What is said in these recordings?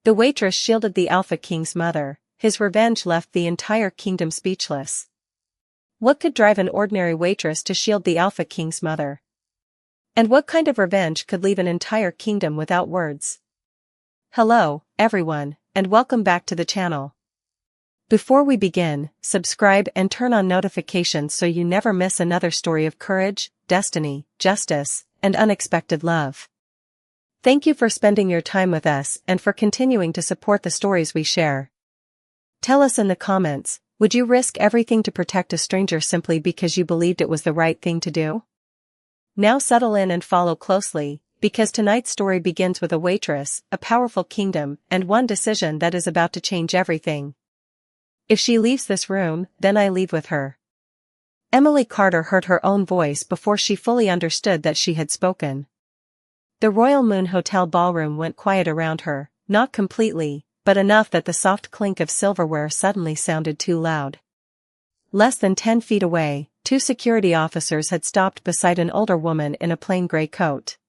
The waitress shielded the Alpha King's mother. His revenge left the entire kingdom speechless. What could drive an ordinary waitress to shield the Alpha King's mother? And what kind of revenge could leave an entire kingdom without words? Hello, everyone, and welcome back to the channel. Before we begin, subscribe and turn on notifications so you never miss another story of courage, destiny, justice, and unexpected love. Thank you for spending your time with us and for continuing to support the stories we share. Tell us in the comments, would you risk everything to protect a stranger simply because you believed it was the right thing to do? Now settle in and follow closely, because tonight's story begins with a waitress, a powerful kingdom, and one decision that is about to change everything. If she leaves this room, then I leave with her. Emily Carter heard her own voice before she fully understood that she had spoken. The Royal Moon Hotel ballroom went quiet around her, not completely, but enough that the soft clink of silverware suddenly sounded too loud. Less than 10 feet away, 2 security officers had stopped beside an older woman in a plain gray coat.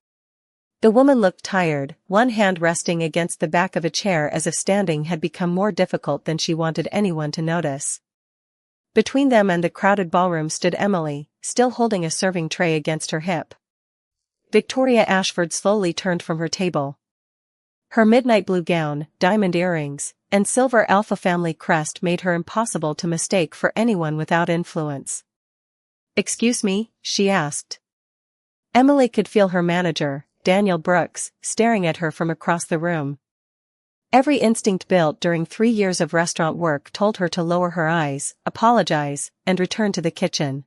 The woman looked tired, one hand resting against the back of a chair as if standing had become more difficult than she wanted anyone to notice. Between them and the crowded ballroom stood Emily, still holding a serving tray against her hip. Victoria Ashford slowly turned from her table. Her midnight blue gown, diamond earrings, and silver Alpha family crest made her impossible to mistake for anyone without influence. "Excuse me?" she asked. Emily could feel her manager, Daniel Brooks, staring at her from across the room. Every instinct built during 3 years of restaurant work told her to lower her eyes, apologize, and return to the kitchen.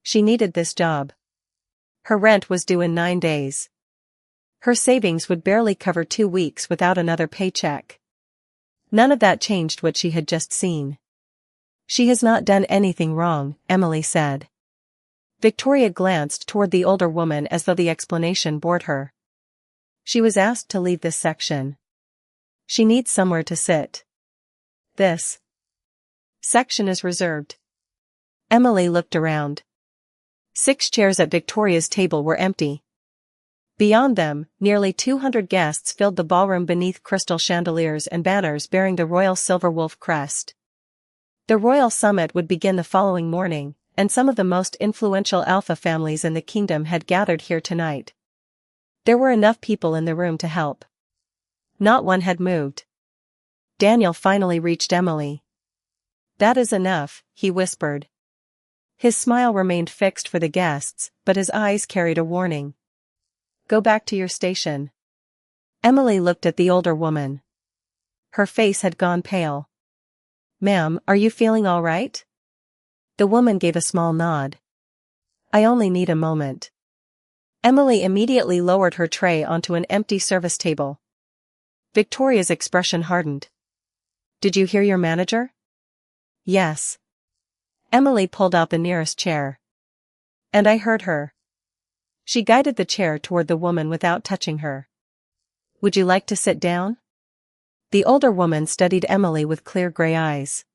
She needed this job. Her rent was due in 9 days. Her savings would barely cover 2 weeks without another paycheck. None of that changed what she had just seen. "She has not done anything wrong," Emily said. Victoria glanced toward the older woman as though the explanation bored her. "She was asked to leave this section. She needs somewhere to sit. This section is reserved." Emily looked around. 6 chairs at Victoria's table were empty. Beyond them, nearly 200 guests filled the ballroom beneath crystal chandeliers and banners bearing the royal silver wolf crest. The royal summit would begin the following morning, and some of the most influential Alpha families in the kingdom had gathered here tonight. There were enough people in the room to help. Not one had moved. Daniel finally reached Emily. "That is enough," he whispered. His smile remained fixed for the guests, but his eyes carried a warning. "Go back to your station." Emily looked at the older woman. Her face had gone pale. "Ma'am, are you feeling all right?" The woman gave a small nod. "I only need a moment." Emily immediately lowered her tray onto an empty service table. Victoria's expression hardened. "Did you hear your manager?" "Yes." Emily pulled out the nearest chair. "And I heard her." She guided the chair toward the woman without touching her. "Would you like to sit down?" The older woman studied Emily with clear gray eyes.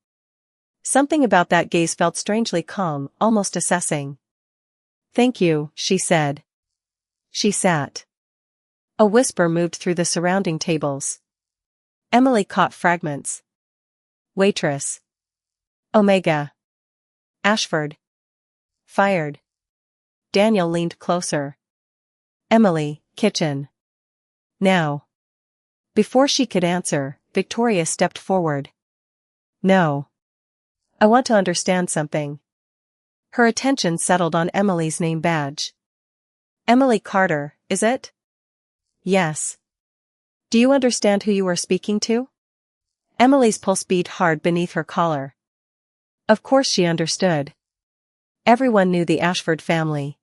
Something about that gaze felt strangely calm, almost assessing. "Thank you," she said. She sat. A whisper moved through the surrounding tables. Emily caught fragments. "Waitress. Omega. Ashford. Fired." Daniel leaned closer. "Emily, kitchen. Now." Before she could answer, Victoria stepped forward. "No. I want to understand something." Her attention settled on Emily's name badge. "Emily Carter, is it?" "Yes." "Do you understand who you are speaking to?" Emily's pulse beat hard beneath her collar. Of course she understood. Everyone knew the Ashford family.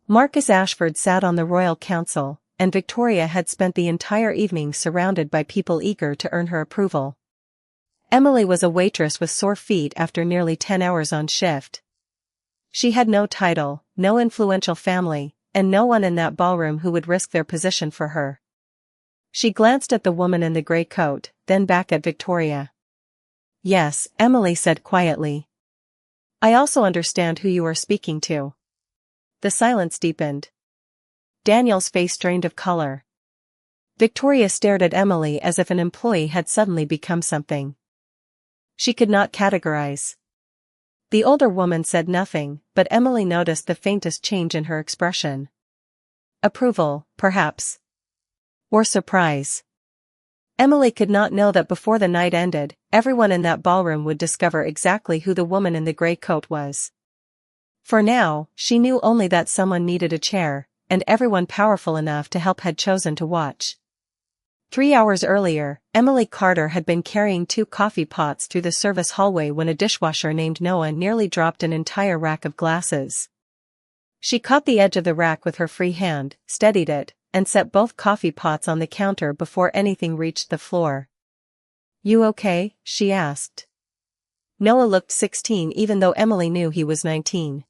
Marcus Ashford sat on the royal council, and Victoria had spent the entire evening surrounded by people eager to earn her approval. Emily was a waitress with sore feet after nearly 10 hours on shift. She had no title, no influential family, and no one in that ballroom who would risk their position for her. She glanced at the woman in the gray coat, then back at Victoria. "Yes," Emily said quietly. "I also understand who you are speaking to." The silence deepened. Daniel's face drained of color. Victoria stared at Emily as if an employee had suddenly become something she could not categorize. The older woman said nothing, but Emily noticed the faintest change in her expression. Approval, perhaps. Or surprise. Emily could not know that before the night ended, everyone in that ballroom would discover exactly who the woman in the grey coat was. For now, she knew only that someone needed a chair, and everyone powerful enough to help had chosen to watch. 3 hours earlier, Emily Carter had been carrying 2 coffee pots through the service hallway when a dishwasher named Noah nearly dropped an entire rack of glasses. She caught the edge of the rack with her free hand, steadied it, and set both coffee pots on the counter before anything reached the floor. "You okay?" she asked. Noah looked 16 even though Emily knew he was 19.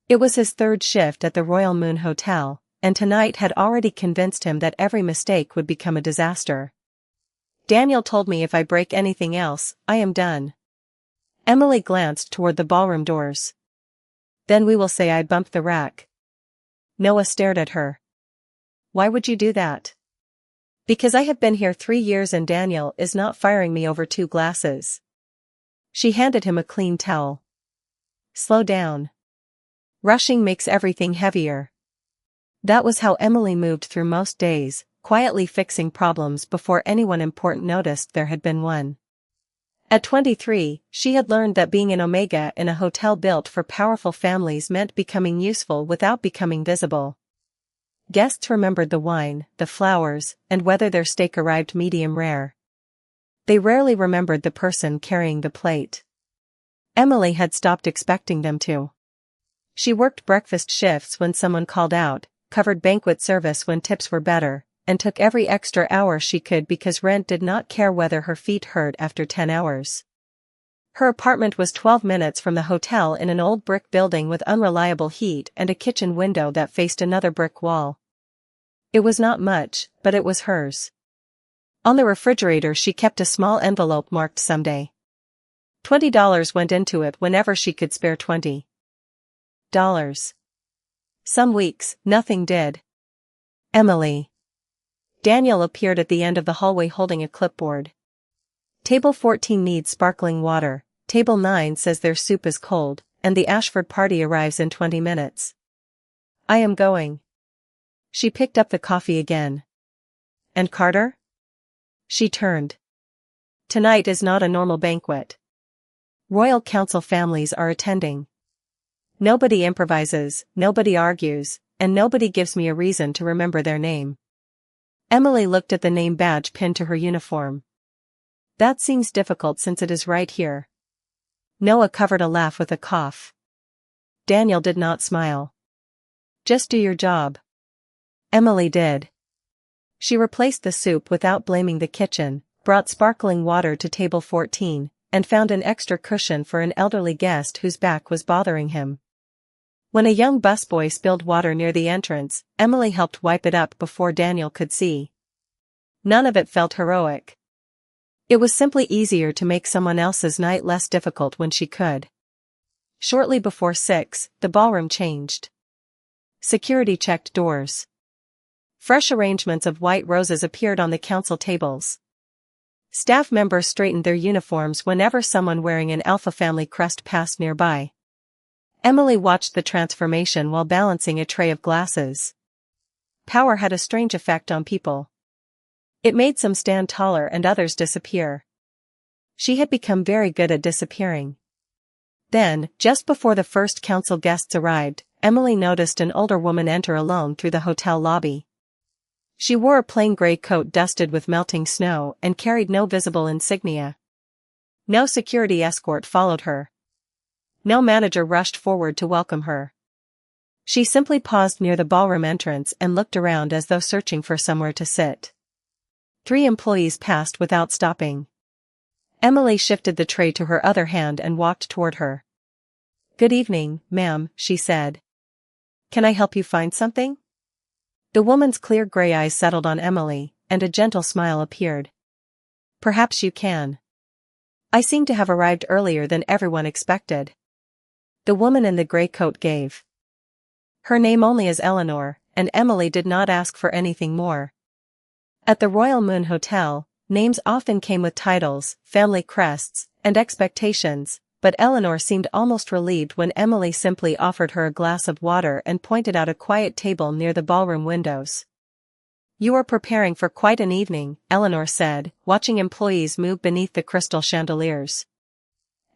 It was his 3rd shift at the Royal Moon Hotel, and tonight had already convinced him that every mistake would become a disaster. "Daniel told me if I break anything else, I am done." Emily glanced toward the ballroom doors. "Then we will say I bumped the rack." Noah stared at her. "Why would you do that?" "Because I have been here 3 years and Daniel is not firing me over 2 glasses." She handed him a clean towel. "Slow down. Rushing makes everything heavier." That was how Emily moved through most days, quietly fixing problems before anyone important noticed there had been one. At 23, she had learned that being an omega in a hotel built for powerful families meant becoming useful without becoming visible. Guests remembered the wine, the flowers, and whether their steak arrived medium rare. They rarely remembered the person carrying the plate. Emily had stopped expecting them to. She worked breakfast shifts when someone called out, covered banquet service when tips were better, and took every extra hour she could because rent did not care whether her feet hurt after 10 hours. Her apartment was 12 minutes from the hotel in an old brick building with unreliable heat and a kitchen window that faced another brick wall. It was not much, but it was hers. On the refrigerator she kept a small envelope marked someday. $20 went into it whenever she could spare $20. Some weeks, nothing did. Emily. Daniel appeared at the end of the hallway holding a clipboard. "Table 14 needs sparkling water, Table 9 says their soup is cold, and the Ashford party arrives in 20 minutes. I am going." She picked up the coffee again. "And Carter?" She turned. "Tonight is not a normal banquet. Royal Council families are attending. Nobody improvises, nobody argues, and nobody gives me a reason to remember their name." Emily looked at the name badge pinned to her uniform. "That seems difficult since it is right here." Noah covered a laugh with a cough. Daniel did not smile. "Just do your job." Emily did. She replaced the soup without blaming the kitchen, brought sparkling water to table 14, and found an extra cushion for an elderly guest whose back was bothering him. When a young busboy spilled water near the entrance, Emily helped wipe it up before Daniel could see. None of it felt heroic. It was simply easier to make someone else's night less difficult when she could. Shortly before 6, the ballroom changed. Security checked doors. Fresh arrangements of white roses appeared on the council tables. Staff members straightened their uniforms whenever someone wearing an Alpha family crest passed nearby. Emily watched the transformation while balancing a tray of glasses. Power had a strange effect on people. It made some stand taller and others disappear. She had become very good at disappearing. Then, just before the first council guests arrived, Emily noticed an older woman enter alone through the hotel lobby. She wore a plain gray coat dusted with melting snow and carried no visible insignia. No security escort followed her. No manager rushed forward to welcome her. She simply paused near the ballroom entrance and looked around as though searching for somewhere to sit. 3 employees passed without stopping. Emily shifted the tray to her other hand and walked toward her. "Good evening, ma'am," she said. "Can I help you find something?" The woman's clear gray eyes settled on Emily, and a gentle smile appeared. "Perhaps you can. I seem to have arrived earlier than everyone expected." The woman in the gray coat gave her name only as Eleanor, and Emily did not ask for anything more. At the Royal Moon Hotel, names often came with titles, family crests, and expectations, but Eleanor seemed almost relieved when Emily simply offered her a glass of water and pointed out a quiet table near the ballroom windows. "You are preparing for quite an evening," Eleanor said, watching employees move beneath the crystal chandeliers.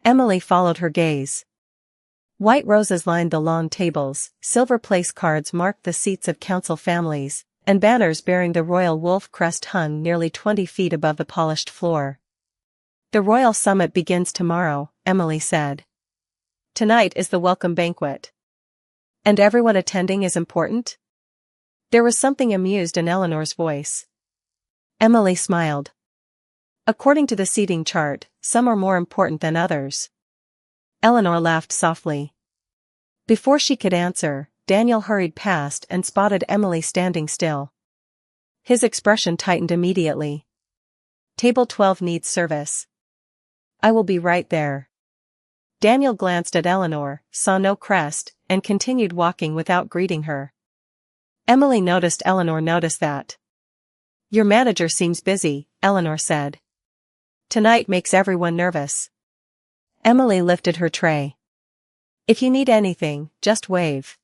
Emily followed her gaze. White roses lined the long tables, silver place cards marked the seats of council families, and banners bearing the royal wolf crest hung nearly 20 feet above the polished floor. "The royal summit begins tomorrow," Emily said. "Tonight is the welcome banquet. And everyone attending is important?" There was something amused in Eleanor's voice. Emily smiled. "According to the seating chart, some are more important than others." Eleanor laughed softly. Before she could answer, Daniel hurried past and spotted Emily standing still. His expression tightened immediately. "Table 12 needs service." "I will be right there." Daniel glanced at Eleanor, saw no crest, and continued walking without greeting her. Emily noticed Eleanor noticed that. "Your manager seems busy," Eleanor said. "Tonight makes everyone nervous." Emily lifted her tray. "If you need anything, just wave."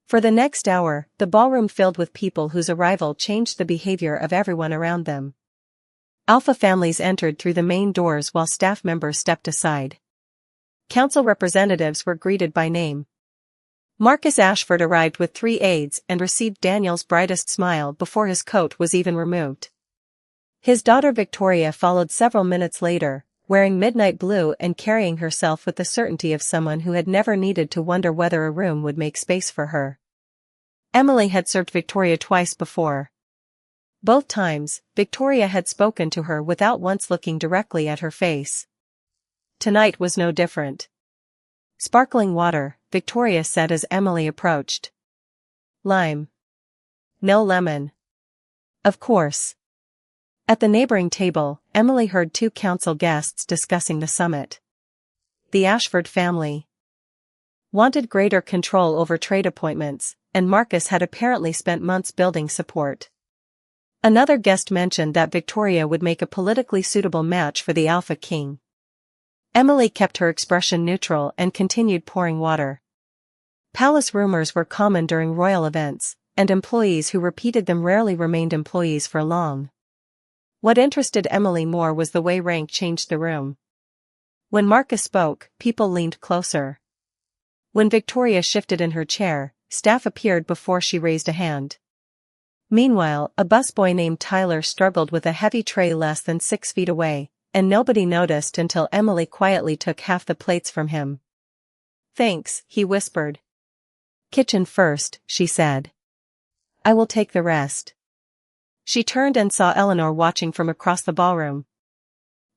For the next hour, the ballroom filled with people whose arrival changed the behavior of everyone around them. Alpha families entered through the main doors while staff members stepped aside. Council representatives were greeted by name. Marcus Ashford arrived with 3 aides and received Daniel's brightest smile before his coat was even removed. His daughter Victoria followed several minutes later, wearing midnight blue and carrying herself with the certainty of someone who had never needed to wonder whether a room would make space for her. Emily had served Victoria twice before. Both times, Victoria had spoken to her without once looking directly at her face. Tonight was no different. "Sparkling water," Victoria said as Emily approached. "Lime." "No lemon." "Of course." At the neighboring table, Emily heard 2 council guests discussing the summit. The Ashford family wanted greater control over trade appointments, and Marcus had apparently spent months building support. Another guest mentioned that Victoria would make a politically suitable match for the Alpha King. Emily kept her expression neutral and continued pouring water. Palace rumors were common during royal events, and employees who repeated them rarely remained employees for long. What interested Emily more was the way rank changed the room. When Marcus spoke, people leaned closer. When Victoria shifted in her chair, staff appeared before she raised a hand. Meanwhile, a busboy named Tyler struggled with a heavy tray less than 6 feet away, and nobody noticed until Emily quietly took half the plates from him. "Thanks," he whispered. "Kitchen first," she said. "I will take the rest." She turned and saw Eleanor watching from across the ballroom.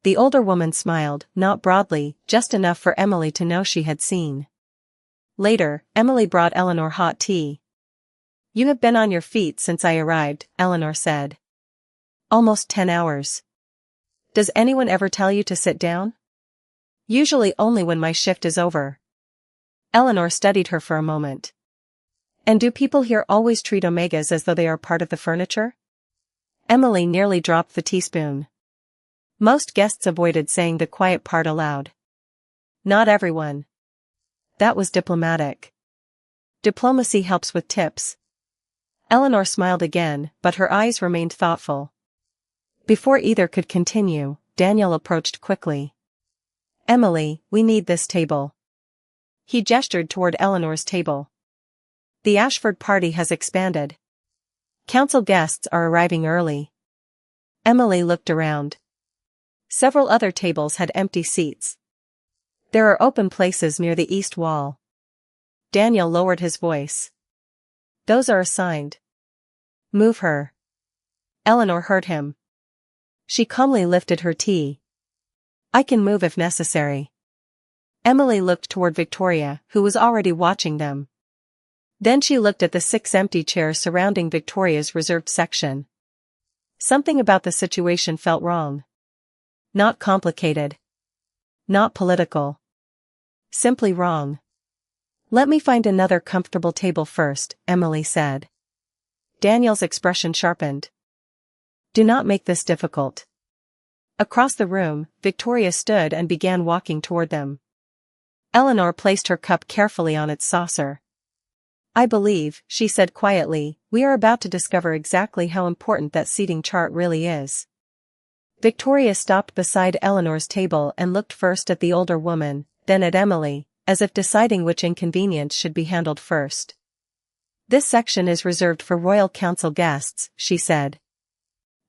The older woman smiled, not broadly, just enough for Emily to know she had seen. Later, Emily brought Eleanor hot tea. "You have been on your feet since I arrived," Eleanor said. "Almost 10 hours. Does anyone ever tell you to sit down?" "Usually only when my shift is over." Eleanor studied her for a moment. "And do people here always treat omegas as though they are part of the furniture?" Emily nearly dropped the teaspoon. Most guests avoided saying the quiet part aloud. "Not everyone." That was diplomatic. Diplomacy helps with tips. Eleanor smiled again, but her eyes remained thoughtful. Before either could continue, Daniel approached quickly. "Emily, we need this table." He gestured toward Eleanor's table. "The Ashford party has expanded. Council guests are arriving early." Emily looked around. Several other tables had empty seats. "There are open places near the east wall." Daniel lowered his voice. "Those are assigned." "Move her." Eleanor heard him. She calmly lifted her tea. "I can move if necessary." Emily looked toward Victoria, who was already watching them. Then she looked at the 6 empty chairs surrounding Victoria's reserved section. Something about the situation felt wrong. Not complicated. Not political. Simply wrong. "Let me find another comfortable table first," Emily said. Daniel's expression sharpened. Do not make this difficult. Across the room, Victoria stood and began walking toward them. Eleanor placed her cup carefully on its saucer. I believe, she said quietly, we are about to discover exactly how important that seating chart really is. Victoria stopped beside Eleanor's table and looked first at the older woman, then at Emily, as if deciding which inconvenience should be handled first. This section is reserved for Royal Council guests, she said.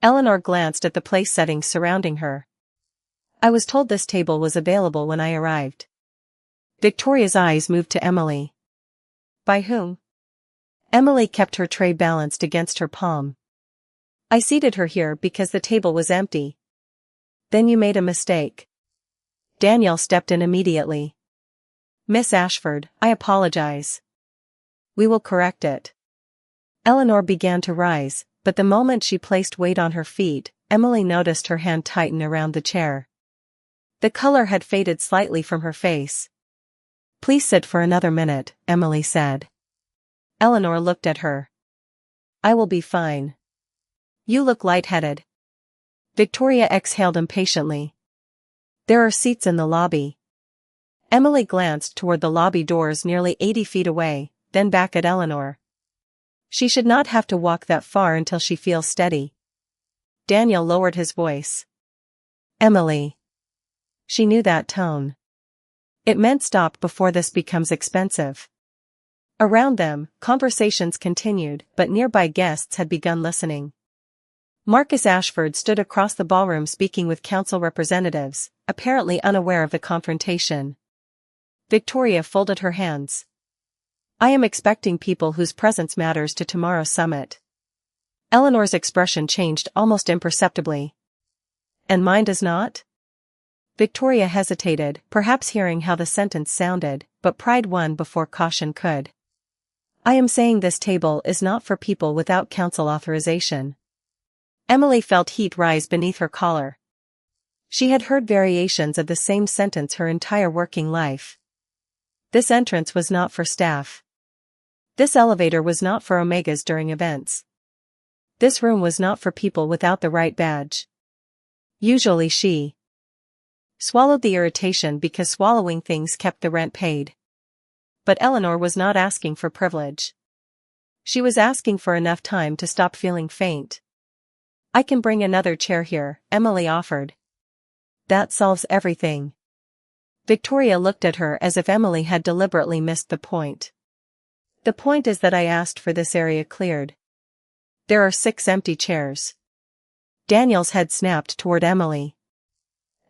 Eleanor glanced at the place settings surrounding her. I was told this table was available when I arrived. Victoria's eyes moved to Emily. By whom? Emily kept her tray balanced against her palm. I seated her here because the table was empty. Then you made a mistake. Daniel stepped in immediately. Miss Ashford, I apologize. We will correct it. Eleanor began to rise, but the moment she placed weight on her feet, Emily noticed her hand tighten around the chair. The color had faded slightly from her face. Please sit for another minute, Emily said. Eleanor looked at her. I will be fine. You look lightheaded. Victoria exhaled impatiently. There are seats in the lobby. Emily glanced toward the lobby doors nearly 80 feet away, then back at Eleanor. She should not have to walk that far until she feels steady. Daniel lowered his voice. Emily. She knew that tone. It meant stop before this becomes expensive. Around them, conversations continued, but nearby guests had begun listening. Marcus Ashford stood across the ballroom speaking with council representatives, apparently unaware of the confrontation. Victoria folded her hands. I am expecting people whose presence matters to tomorrow's summit. Eleanor's expression changed almost imperceptibly. And mine does not? Victoria hesitated, perhaps hearing how the sentence sounded, but pride won before caution could. I am saying this table is not for people without council authorization. Emily felt heat rise beneath her collar. She had heard variations of the same sentence her entire working life. This entrance was not for staff. This elevator was not for Omegas during events. This room was not for people without the right badge. Usually she swallowed the irritation because swallowing things kept the rent paid. But Eleanor was not asking for privilege. She was asking for enough time to stop feeling faint. I can bring another chair here, Emily offered. That solves everything. Victoria looked at her as if Emily had deliberately missed the point. The point is that I asked for this area cleared. There are 6 empty chairs. Daniel's head snapped toward Emily.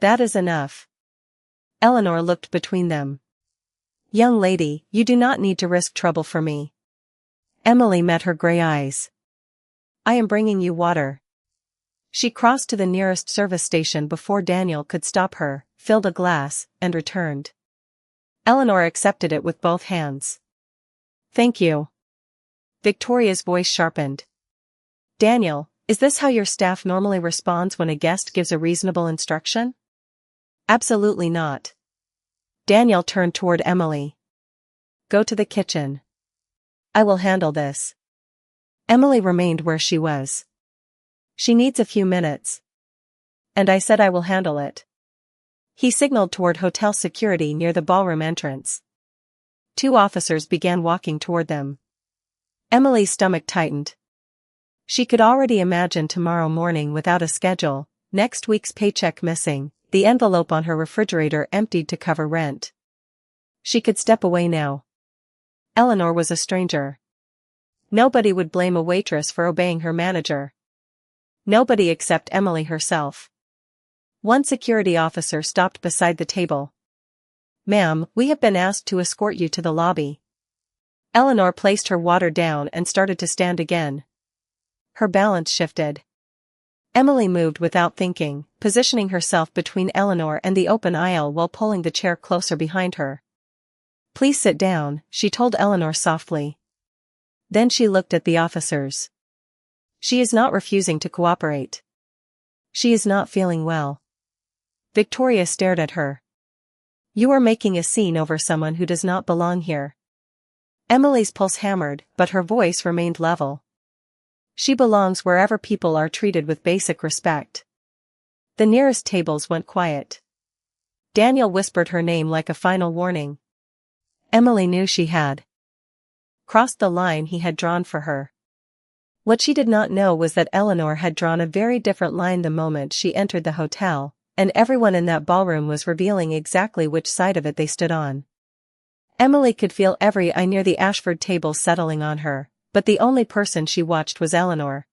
That is enough. Eleanor looked between them. Young lady, you do not need to risk trouble for me. Emily met her gray eyes. I am bringing you water. She crossed to the nearest service station before Daniel could stop her, filled a glass, and returned. Eleanor accepted it with both hands. Thank you. Victoria's voice sharpened. Daniel, is this how your staff normally responds when a guest gives a reasonable instruction? Absolutely not. Daniel turned toward Emily. Go to the kitchen. I will handle this. Emily remained where she was. She needs a few minutes. And I said I will handle it. He signaled toward hotel security near the ballroom entrance. 2 officers began walking toward them. Emily's stomach tightened. She could already imagine tomorrow morning without a schedule, next week's paycheck missing, the envelope on her refrigerator emptied to cover rent. She could step away now. Eleanor was a stranger. Nobody would blame a waitress for obeying her manager. Nobody except Emily herself. One security officer stopped beside the table. Ma'am, we have been asked to escort you to the lobby. Eleanor placed her water down and started to stand again. Her balance shifted. Emily moved without thinking, positioning herself between Eleanor and the open aisle while pulling the chair closer behind her. Please sit down, she told Eleanor softly. Then she looked at the officers. She is not refusing to cooperate. She is not feeling well. Victoria stared at her. You are making a scene over someone who does not belong here. Emily's pulse hammered, but her voice remained level. She belongs wherever people are treated with basic respect. The nearest tables went quiet. Daniel whispered her name like a final warning. Emily knew she had crossed the line he had drawn for her. What she did not know was that Eleanor had drawn a very different line the moment she entered the hotel, and everyone in that ballroom was revealing exactly which side of it they stood on. Emily could feel every eye near the Ashford table settling on her, but the only person she watched was Eleanor.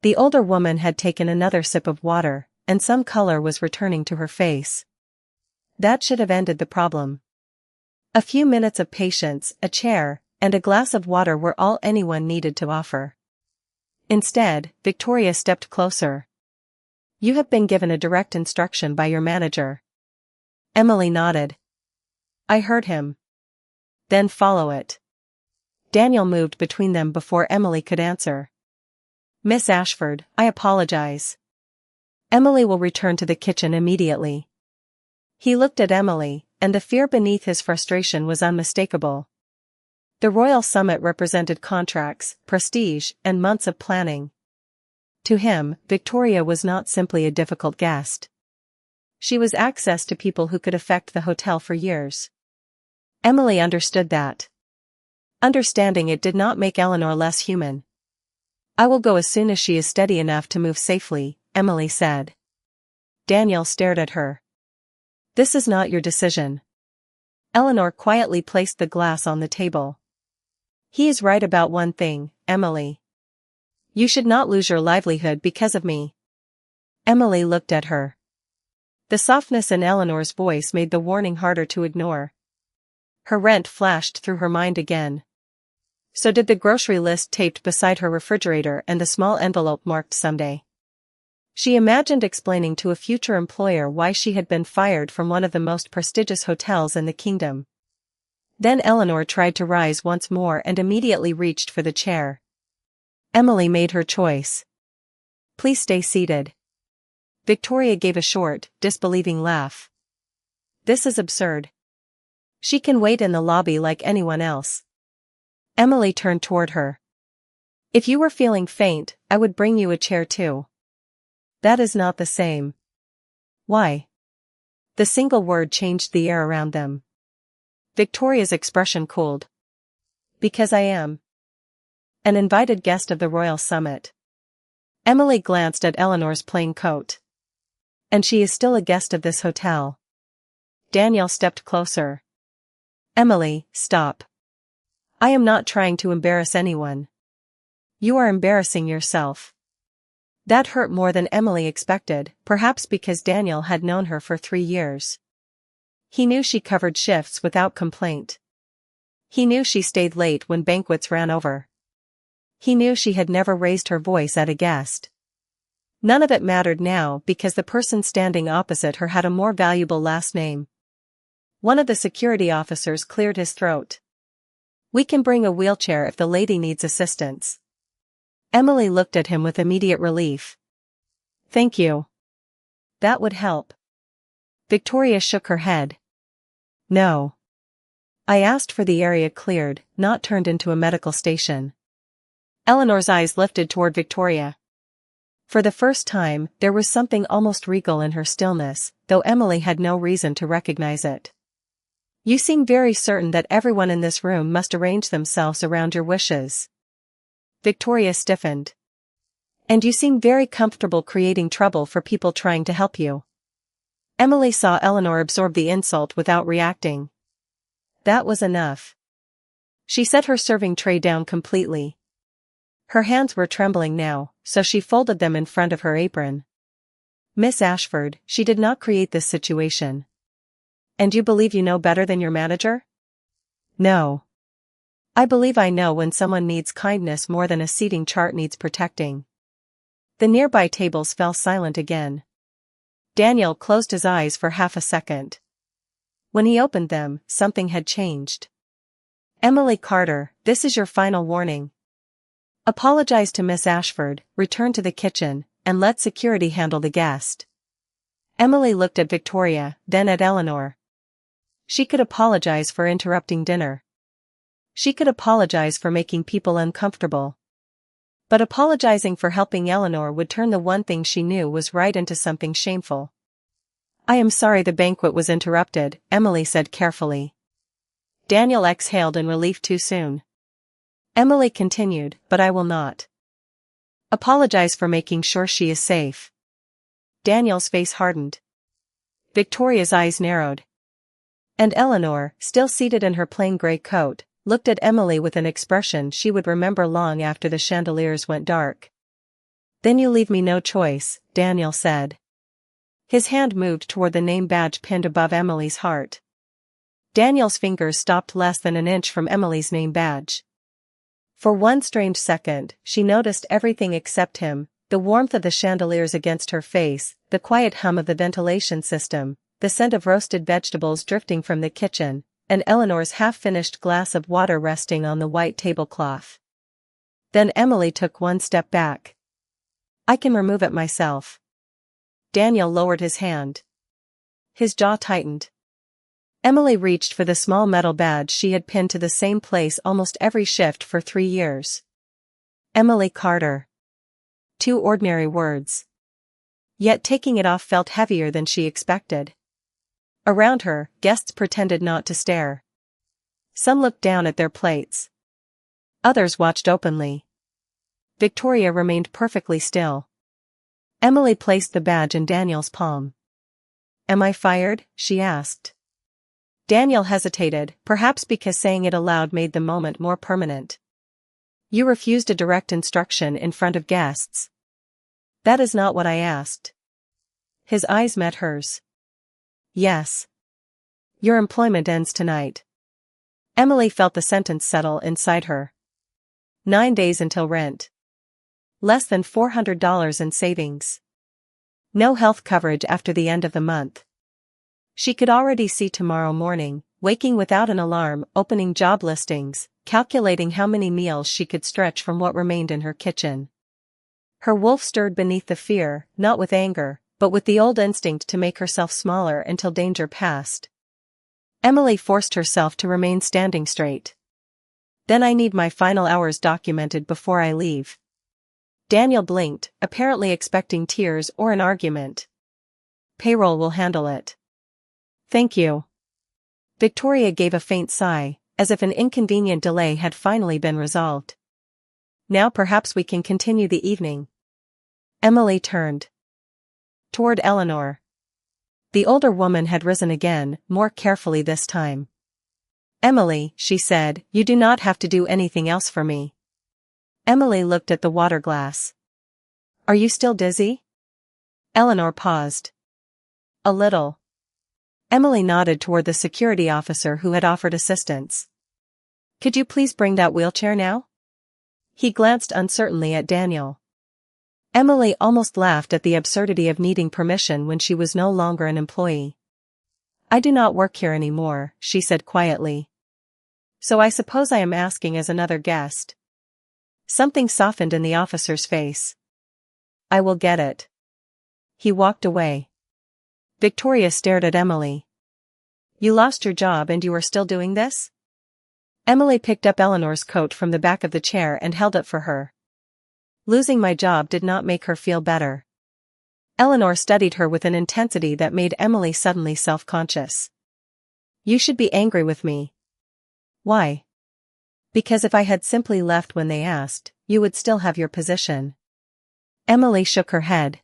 The older woman had taken another sip of water, and some color was returning to her face. That should have ended the problem. A few minutes of patience, a chair, and a glass of water were all anyone needed to offer. Instead, Victoria stepped closer. You have been given a direct instruction by your manager. Emily nodded. I heard him. Then follow it. Daniel moved between them before Emily could answer. Miss Ashford, I apologize. Emily will return to the kitchen immediately. He looked at Emily, and the fear beneath his frustration was unmistakable. The royal summit represented contracts, prestige, and months of planning. To him, Victoria was not simply a difficult guest. She was access to people who could affect the hotel for years. Emily understood that. Understanding it did not make Eleanor less human. I will go as soon as she is steady enough to move safely, Emily said. Daniel stared at her. This is not your decision. Eleanor quietly placed the glass on the table. He is right about one thing, Emily. You should not lose your livelihood because of me. Emily looked at her. The softness in Eleanor's voice made the warning harder to ignore. Her rent flashed through her mind again. So did the grocery list taped beside her refrigerator and the small envelope marked someday. She imagined explaining to a future employer why she had been fired from one of the most prestigious hotels in the kingdom. Then Eleanor tried to rise once more and immediately reached for the chair. Emily made her choice. Please stay seated. Victoria gave a short, disbelieving laugh. This is absurd. She can wait in the lobby like anyone else. Emily turned toward her. If you were feeling faint, I would bring you a chair too. That is not the same. Why? The single word changed the air around them. Victoria's expression cooled. Because I am an invited guest of the royal summit. Emily glanced at Eleanor's plain coat. And she is still a guest of this hotel. Daniel stepped closer. Emily, stop. I am not trying to embarrass anyone. You are embarrassing yourself. That hurt more than Emily expected, perhaps because Daniel had known her for 3 years. He knew she covered shifts without complaint. He knew she stayed late when banquets ran over. He knew she had never raised her voice at a guest. None of it mattered now because the person standing opposite her had a more valuable last name. One of the security officers cleared his throat. We can bring a wheelchair if the lady needs assistance. Emily looked at him with immediate relief. Thank you. That would help. Victoria shook her head. No. I asked for the area cleared, not turned into a medical station. Eleanor's eyes lifted toward Victoria. For the first time, there was something almost regal in her stillness, though Emily had no reason to recognize it. You seem very certain that everyone in this room must arrange themselves around your wishes. Victoria stiffened. And you seem very comfortable creating trouble for people trying to help you. Emily saw Eleanor absorb the insult without reacting. That was enough. She set her serving tray down completely. Her hands were trembling now, so she folded them in front of her apron. Miss Ashford, she did not create this situation. And you believe you know better than your manager? No. I believe I know when someone needs kindness more than a seating chart needs protecting. The nearby tables fell silent again. Daniel closed his eyes for half a second. When he opened them, something had changed. Emily Carter, this is your final warning. Apologize to Miss Ashford, return to the kitchen, and let security handle the guest. Emily looked at Victoria, then at Eleanor. She could apologize for interrupting dinner. She could apologize for making people uncomfortable. But apologizing for helping Eleanor would turn the one thing she knew was right into something shameful. "I am sorry the banquet was interrupted," Emily said carefully. Daniel exhaled in relief too soon. Emily continued, "But I will not apologize for making sure she is safe." Daniel's face hardened. Victoria's eyes narrowed. And Eleanor, still seated in her plain grey coat, looked at Emily with an expression she would remember long after the chandeliers went dark. "Then you leave me no choice," Daniel said. His hand moved toward the name badge pinned above Emily's heart. Daniel's fingers stopped less than an inch from Emily's name badge. For one strange second, she noticed everything except him: the warmth of the chandeliers against her face, the quiet hum of the ventilation system, the scent of roasted vegetables drifting from the kitchen, and Eleanor's half-finished glass of water resting on the white tablecloth. Then Emily took one step back. "I can remove it myself." Daniel lowered his hand. His jaw tightened. Emily reached for the small metal badge she had pinned to the same place almost every shift for 3 years. Emily Carter. 2 ordinary words. Yet taking it off felt heavier than she expected. Around her, guests pretended not to stare. Some looked down at their plates. Others watched openly. Victoria remained perfectly still. Emily placed the badge in Daniel's palm. "Am I fired?" she asked. Daniel hesitated, perhaps because saying it aloud made the moment more permanent. "You refused a direct instruction in front of guests." "That is not what I asked." His eyes met hers. "Yes. Your employment ends tonight." Emily felt the sentence settle inside her. 9 days until rent. Less than $400 in savings. No health coverage after the end of the month. She could already see tomorrow morning, waking without an alarm, opening job listings, calculating how many meals she could stretch from what remained in her kitchen. Her wolf stirred beneath the fear, not with anger, but with the old instinct to make herself smaller until danger passed. Emily forced herself to remain standing straight. "Then I need my final hours documented before I leave." Daniel blinked, apparently expecting tears or an argument. "Payroll will handle it." "Thank you." Victoria gave a faint sigh, as if an inconvenient delay had finally been resolved. "Now perhaps we can continue the evening." Emily turned toward Eleanor. The older woman had risen again, more carefully this time. "Emily," she said, "you do not have to do anything else for me." Emily looked at the water glass. "Are you still dizzy?" Eleanor paused. "A little." Emily nodded toward the security officer who had offered assistance. "Could you please bring that wheelchair now?" He glanced uncertainly at Daniel. Emily almost laughed at the absurdity of needing permission when she was no longer an employee. "I do not work here anymore," she said quietly. "So I suppose I am asking as another guest." Something softened in the officer's face. "I will get it." He walked away. Victoria stared at Emily. "You lost your job and you are still doing this?" Emily picked up Eleanor's coat from the back of the chair and held it for her. Losing my job did not make her feel better. Eleanor studied her with an intensity that made Emily suddenly self-conscious. "You should be angry with me." "Why?" "Because if I had simply left when they asked, you would still have your position." Emily shook her head.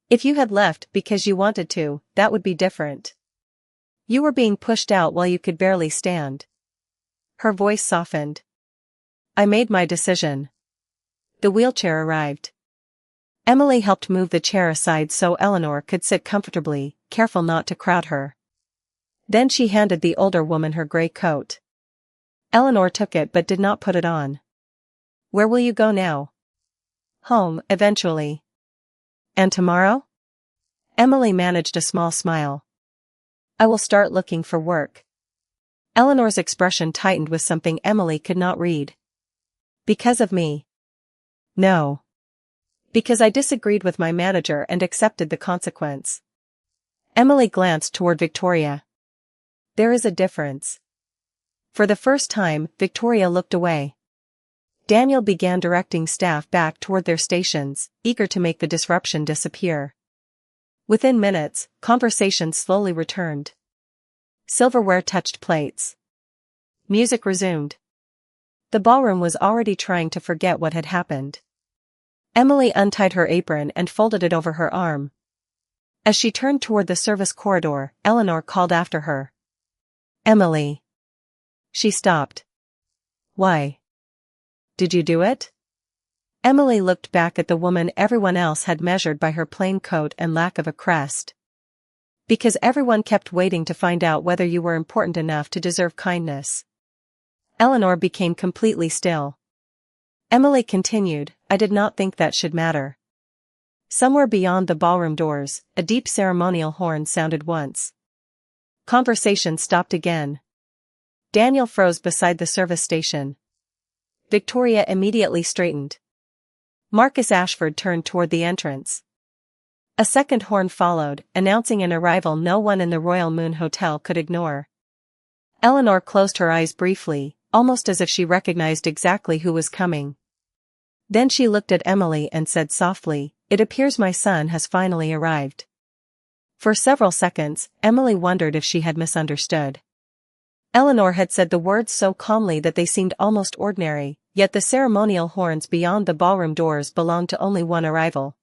"If you had left because you wanted to, that would be different. You were being pushed out while you could barely stand." Her voice softened. "I made my decision." The wheelchair arrived. Emily helped move the chair aside so Eleanor could sit comfortably, careful not to crowd her. Then she handed the older woman her gray coat. Eleanor took it but did not put it on. "Where will you go now?" "Home, eventually." "And tomorrow?" Emily managed a small smile. "I will start looking for work." Eleanor's expression tightened with something Emily could not read. "Because of me?" "No. Because I disagreed with my manager and accepted the consequence." Emily glanced toward Victoria. "There is a difference." For the first time, Victoria looked away. Daniel began directing staff back toward their stations, eager to make the disruption disappear. Within minutes, conversation slowly returned. Silverware touched plates. Music resumed. The ballroom was already trying to forget what had happened. Emily untied her apron and folded it over her arm. As she turned toward the service corridor, Eleanor called after her. "Emily." She stopped. "Why? Did you do it?" Emily looked back at the woman everyone else had measured by her plain coat and lack of a crest. "Because everyone kept waiting to find out whether you were important enough to deserve kindness." Eleanor became completely still. Emily continued, "I did not think that should matter." Somewhere beyond the ballroom doors, a deep ceremonial horn sounded once. Conversation stopped again. Daniel froze beside the service station. Victoria immediately straightened. Marcus Ashford turned toward the entrance. A second horn followed, announcing an arrival no one in the Royal Moon Hotel could ignore. Eleanor closed her eyes briefly, almost as if she recognized exactly who was coming. Then she looked at Emily and said softly, "It appears my son has finally arrived." For several seconds, Emily wondered if she had misunderstood. Eleanor had said the words so calmly that they seemed almost ordinary, yet the ceremonial horns beyond the ballroom doors belonged to only one arrival.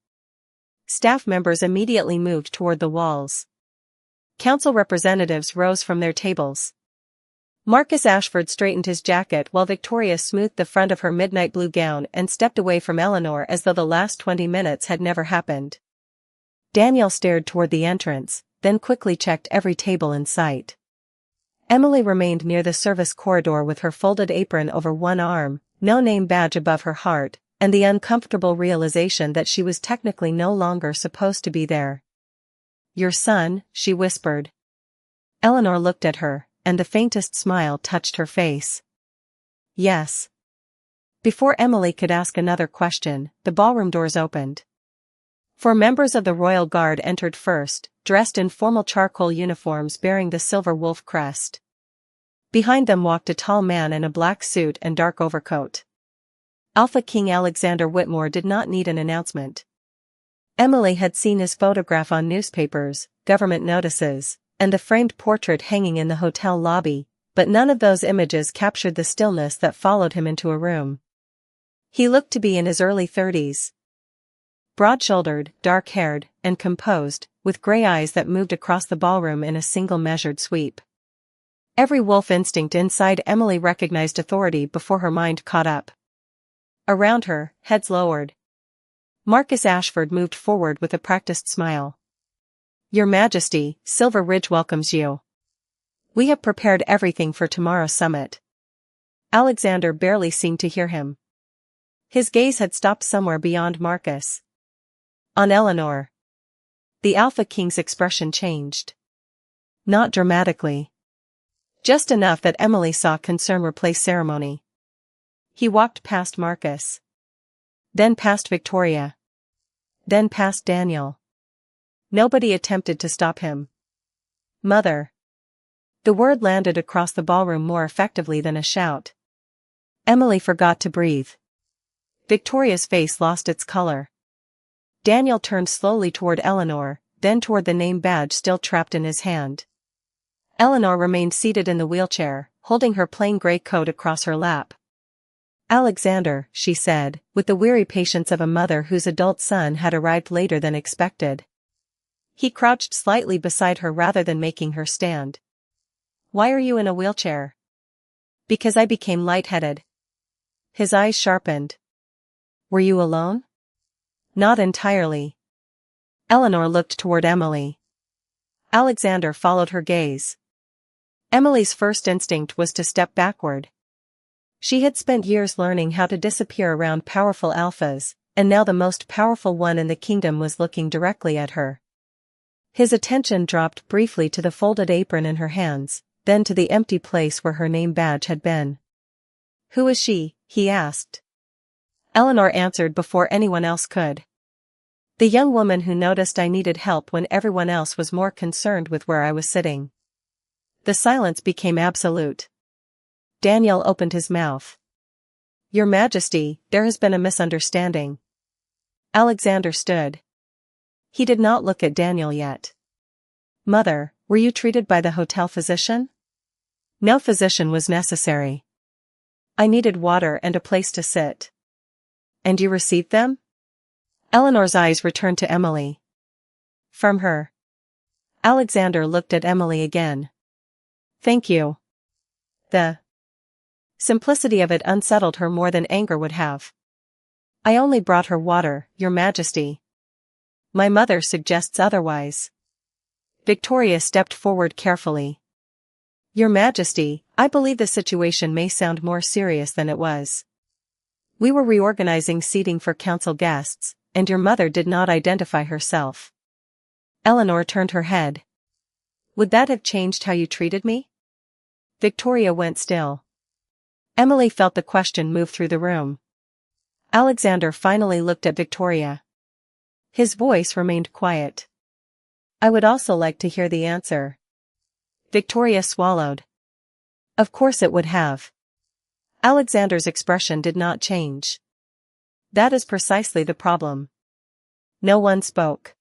Staff members immediately moved toward the walls. Council representatives rose from their tables. Marcus Ashford straightened his jacket while Victoria smoothed the front of her midnight blue gown and stepped away from Eleanor as though the last 20 minutes had never happened. Daniel stared toward the entrance, then quickly checked every table in sight. Emily remained near the service corridor with her folded apron over one arm, no name badge above her heart, and the uncomfortable realization that she was technically no longer supposed to be there. "Your son," she whispered. Eleanor looked at her, and the faintest smile touched her face. "Yes." Before Emily could ask another question, the ballroom doors opened. 4 members of the Royal Guard entered first, dressed in formal charcoal uniforms bearing the silver wolf crest. Behind them walked a tall man in a black suit and dark overcoat. Alpha King Alexander Whitmore did not need an announcement. Emily had seen his photograph on newspapers, government notices, and the framed portrait hanging in the hotel lobby, but none of those images captured the stillness that followed him into a room. He looked to be in his early 30s. Broad-shouldered, dark-haired, and composed, with gray eyes that moved across the ballroom in a single measured sweep. Every wolf instinct inside Emily recognized authority before her mind caught up. Around her, heads lowered. Marcus Ashford moved forward with a practiced smile. "Your Majesty, Silver Ridge welcomes you. We have prepared everything for tomorrow's summit." Alexander barely seemed to hear him. His gaze had stopped somewhere beyond Marcus. On Eleanor. The Alpha King's expression changed. Not dramatically. Just enough that Emily saw concern replace ceremony. He walked past Marcus. Then past Victoria. Then past Daniel. Nobody attempted to stop him. "Mother." The word landed across the ballroom more effectively than a shout. Emily forgot to breathe. Victoria's face lost its color. Daniel turned slowly toward Eleanor, then toward the name badge still trapped in his hand. Eleanor remained seated in the wheelchair, holding her plain gray coat across her lap. "Alexander," she said, with the weary patience of a mother whose adult son had arrived later than expected. He crouched slightly beside her rather than making her stand. "Why are you in a wheelchair?" "Because I became lightheaded." His eyes sharpened. "Were you alone?" "Not entirely." Eleanor looked toward Emily. Alexander followed her gaze. Emily's first instinct was to step backward. She had spent years learning how to disappear around powerful alphas, and now the most powerful one in the kingdom was looking directly at her. His attention dropped briefly to the folded apron in her hands, then to the empty place where her name badge had been. "Who is she?" he asked. Eleanor answered before anyone else could. "The young woman who noticed I needed help when everyone else was more concerned with where I was sitting." The silence became absolute. Daniel opened his mouth. Your Majesty, there has been a misunderstanding. Alexander stood. He did not look at Daniel yet. Mother, were you treated by the hotel physician? No physician was necessary. I needed water and a place to sit. And you received them? Eleanor's eyes returned to Emily. From her. Alexander looked at Emily again. Thank you. The simplicity of it unsettled her more than anger would have. I only brought her water, Your Majesty. My mother suggests otherwise. Victoria stepped forward carefully. Your Majesty, I believe the situation may sound more serious than it was. We were reorganizing seating for council guests, and your mother did not identify herself. Eleanor turned her head. Would that have changed how you treated me? Victoria went still. Emily felt the question move through the room. Alexander finally looked at Victoria. His voice remained quiet. I would also like to hear the answer. Victoria swallowed. Of course it would have. Alexander's expression did not change. That is precisely the problem. No one spoke.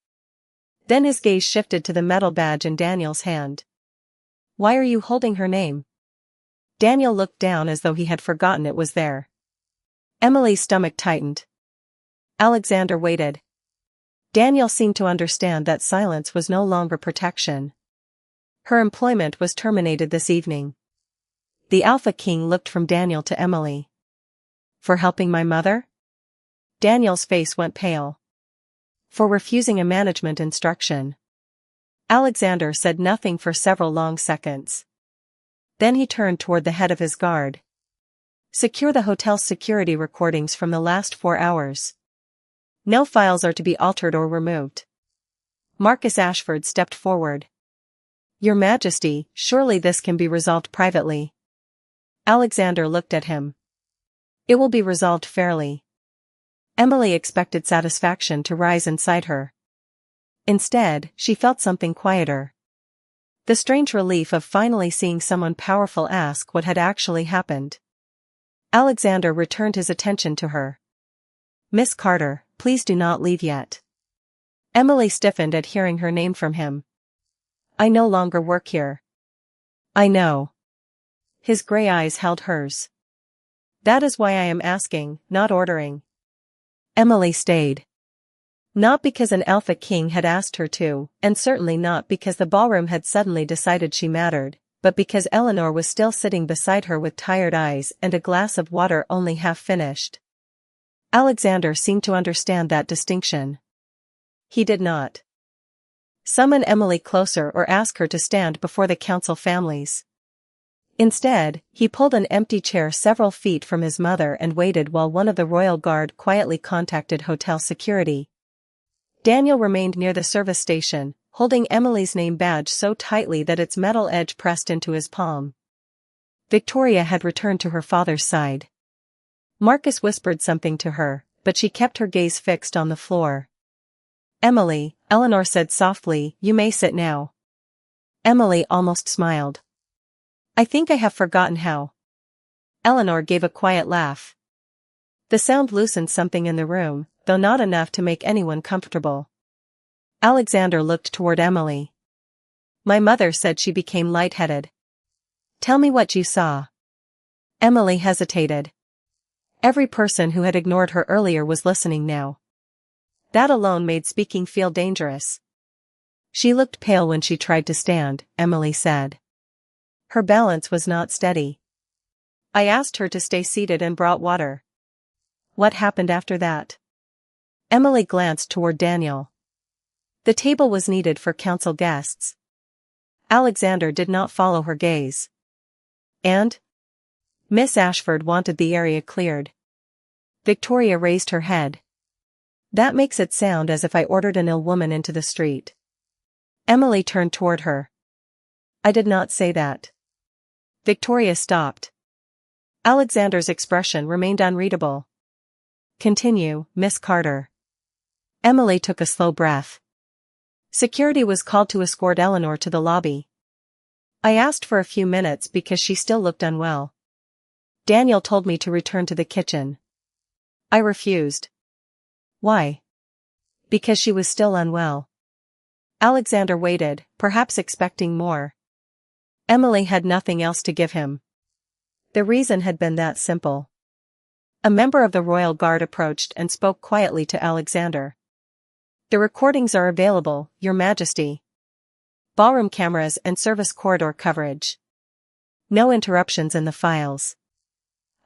Then his gaze shifted to the metal badge in Daniel's hand. Why are you holding her name? Daniel looked down as though he had forgotten it was there. Emily's stomach tightened. Alexander waited. Daniel seemed to understand that silence was no longer protection. Her employment was terminated this evening. The Alpha King looked from Daniel to Emily. For helping my mother? Daniel's face went pale. For refusing a management instruction. Alexander said nothing for several long seconds. Then he turned toward the head of his guard. Secure the hotel's security recordings from the last 4 hours. No files are to be altered or removed. Marcus Ashford stepped forward. Your Majesty, surely this can be resolved privately. Alexander looked at him. It will be resolved fairly. Emily expected satisfaction to rise inside her. Instead, she felt something quieter. The strange relief of finally seeing someone powerful ask what had actually happened. Alexander returned his attention to her. Miss Carter, please do not leave yet. Emily stiffened at hearing her name from him. I no longer work here. I know. His gray eyes held hers. That is why I am asking, not ordering. Emily stayed. Not because an Alpha King had asked her to, and certainly not because the ballroom had suddenly decided she mattered, but because Eleanor was still sitting beside her with tired eyes and a glass of water only half finished. Alexander seemed to understand that distinction. He did not. Summon Emily closer or ask her to stand before the council families. Instead, he pulled an empty chair several feet from his mother and waited while one of the royal guard quietly contacted hotel security. Daniel remained near the service station, holding Emily's name badge so tightly that its metal edge pressed into his palm. Victoria had returned to her father's side. Marcus whispered something to her, but she kept her gaze fixed on the floor. Emily, Eleanor said softly, you may sit now. Emily almost smiled. I think I have forgotten how. Eleanor gave a quiet laugh. The sound loosened something in the room, though not enough to make anyone comfortable. Alexander looked toward Emily. My mother said she became lightheaded. Tell me what you saw. Emily hesitated. Every person who had ignored her earlier was listening now. That alone made speaking feel dangerous. She looked pale when she tried to stand, Emily said. Her balance was not steady. I asked her to stay seated and brought water. What happened after that? Emily glanced toward Daniel. The table was needed for council guests. Alexander did not follow her gaze. And? Miss Ashford wanted the area cleared. Victoria raised her head. That makes it sound as if I ordered an ill woman into the street. Emily turned toward her. I did not say that. Victoria stopped. Alexander's expression remained unreadable. Continue, Miss Carter. Emily took a slow breath. Security was called to escort Eleanor to the lobby. I asked for a few minutes because she still looked unwell. Daniel told me to return to the kitchen. I refused. Why? Because she was still unwell. Alexander waited, perhaps expecting more. Emily had nothing else to give him. The reason had been that simple. A member of the royal guard approached and spoke quietly to Alexander. The recordings are available, Your Majesty. Ballroom cameras and service corridor coverage. No interruptions in the files.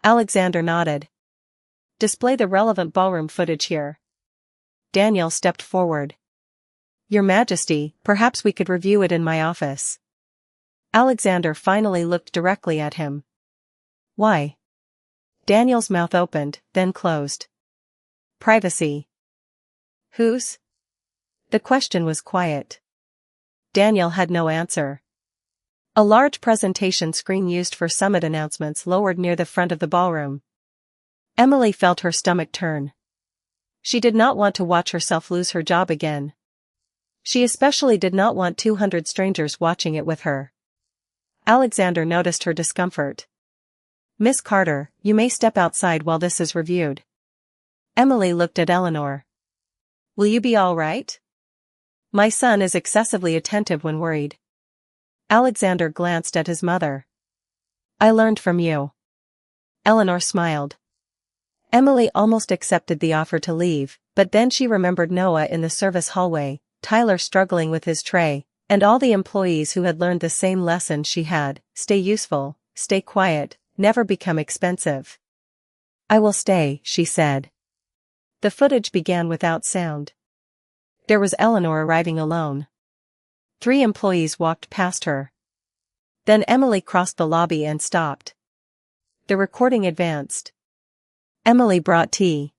Alexander nodded. Display the relevant ballroom footage here. Daniel stepped forward. Your Majesty, perhaps we could review it in my office. Alexander finally looked directly at him. Why? Daniel's mouth opened, then closed. Privacy. Whose? The question was quiet. Daniel had no answer. A large presentation screen used for summit announcements lowered near the front of the ballroom. Emily felt her stomach turn. She did not want to watch herself lose her job again. She especially did not want 200 strangers watching it with her. Alexander noticed her discomfort. Miss Carter, you may step outside while this is reviewed. Emily looked at Eleanor. Will you be all right? My son is excessively attentive when worried. Alexander glanced at his mother. I learned from you. Eleanor smiled. Emily almost accepted the offer to leave, but then she remembered Noah in the service hallway, Tyler struggling with his tray, and all the employees who had learned the same lesson she had: stay useful, stay quiet, never become expensive. I will stay, she said. The footage began without sound. There was Eleanor arriving alone. 3 employees walked past her. Then Emily crossed the lobby and stopped. The recording advanced. Emily brought tea.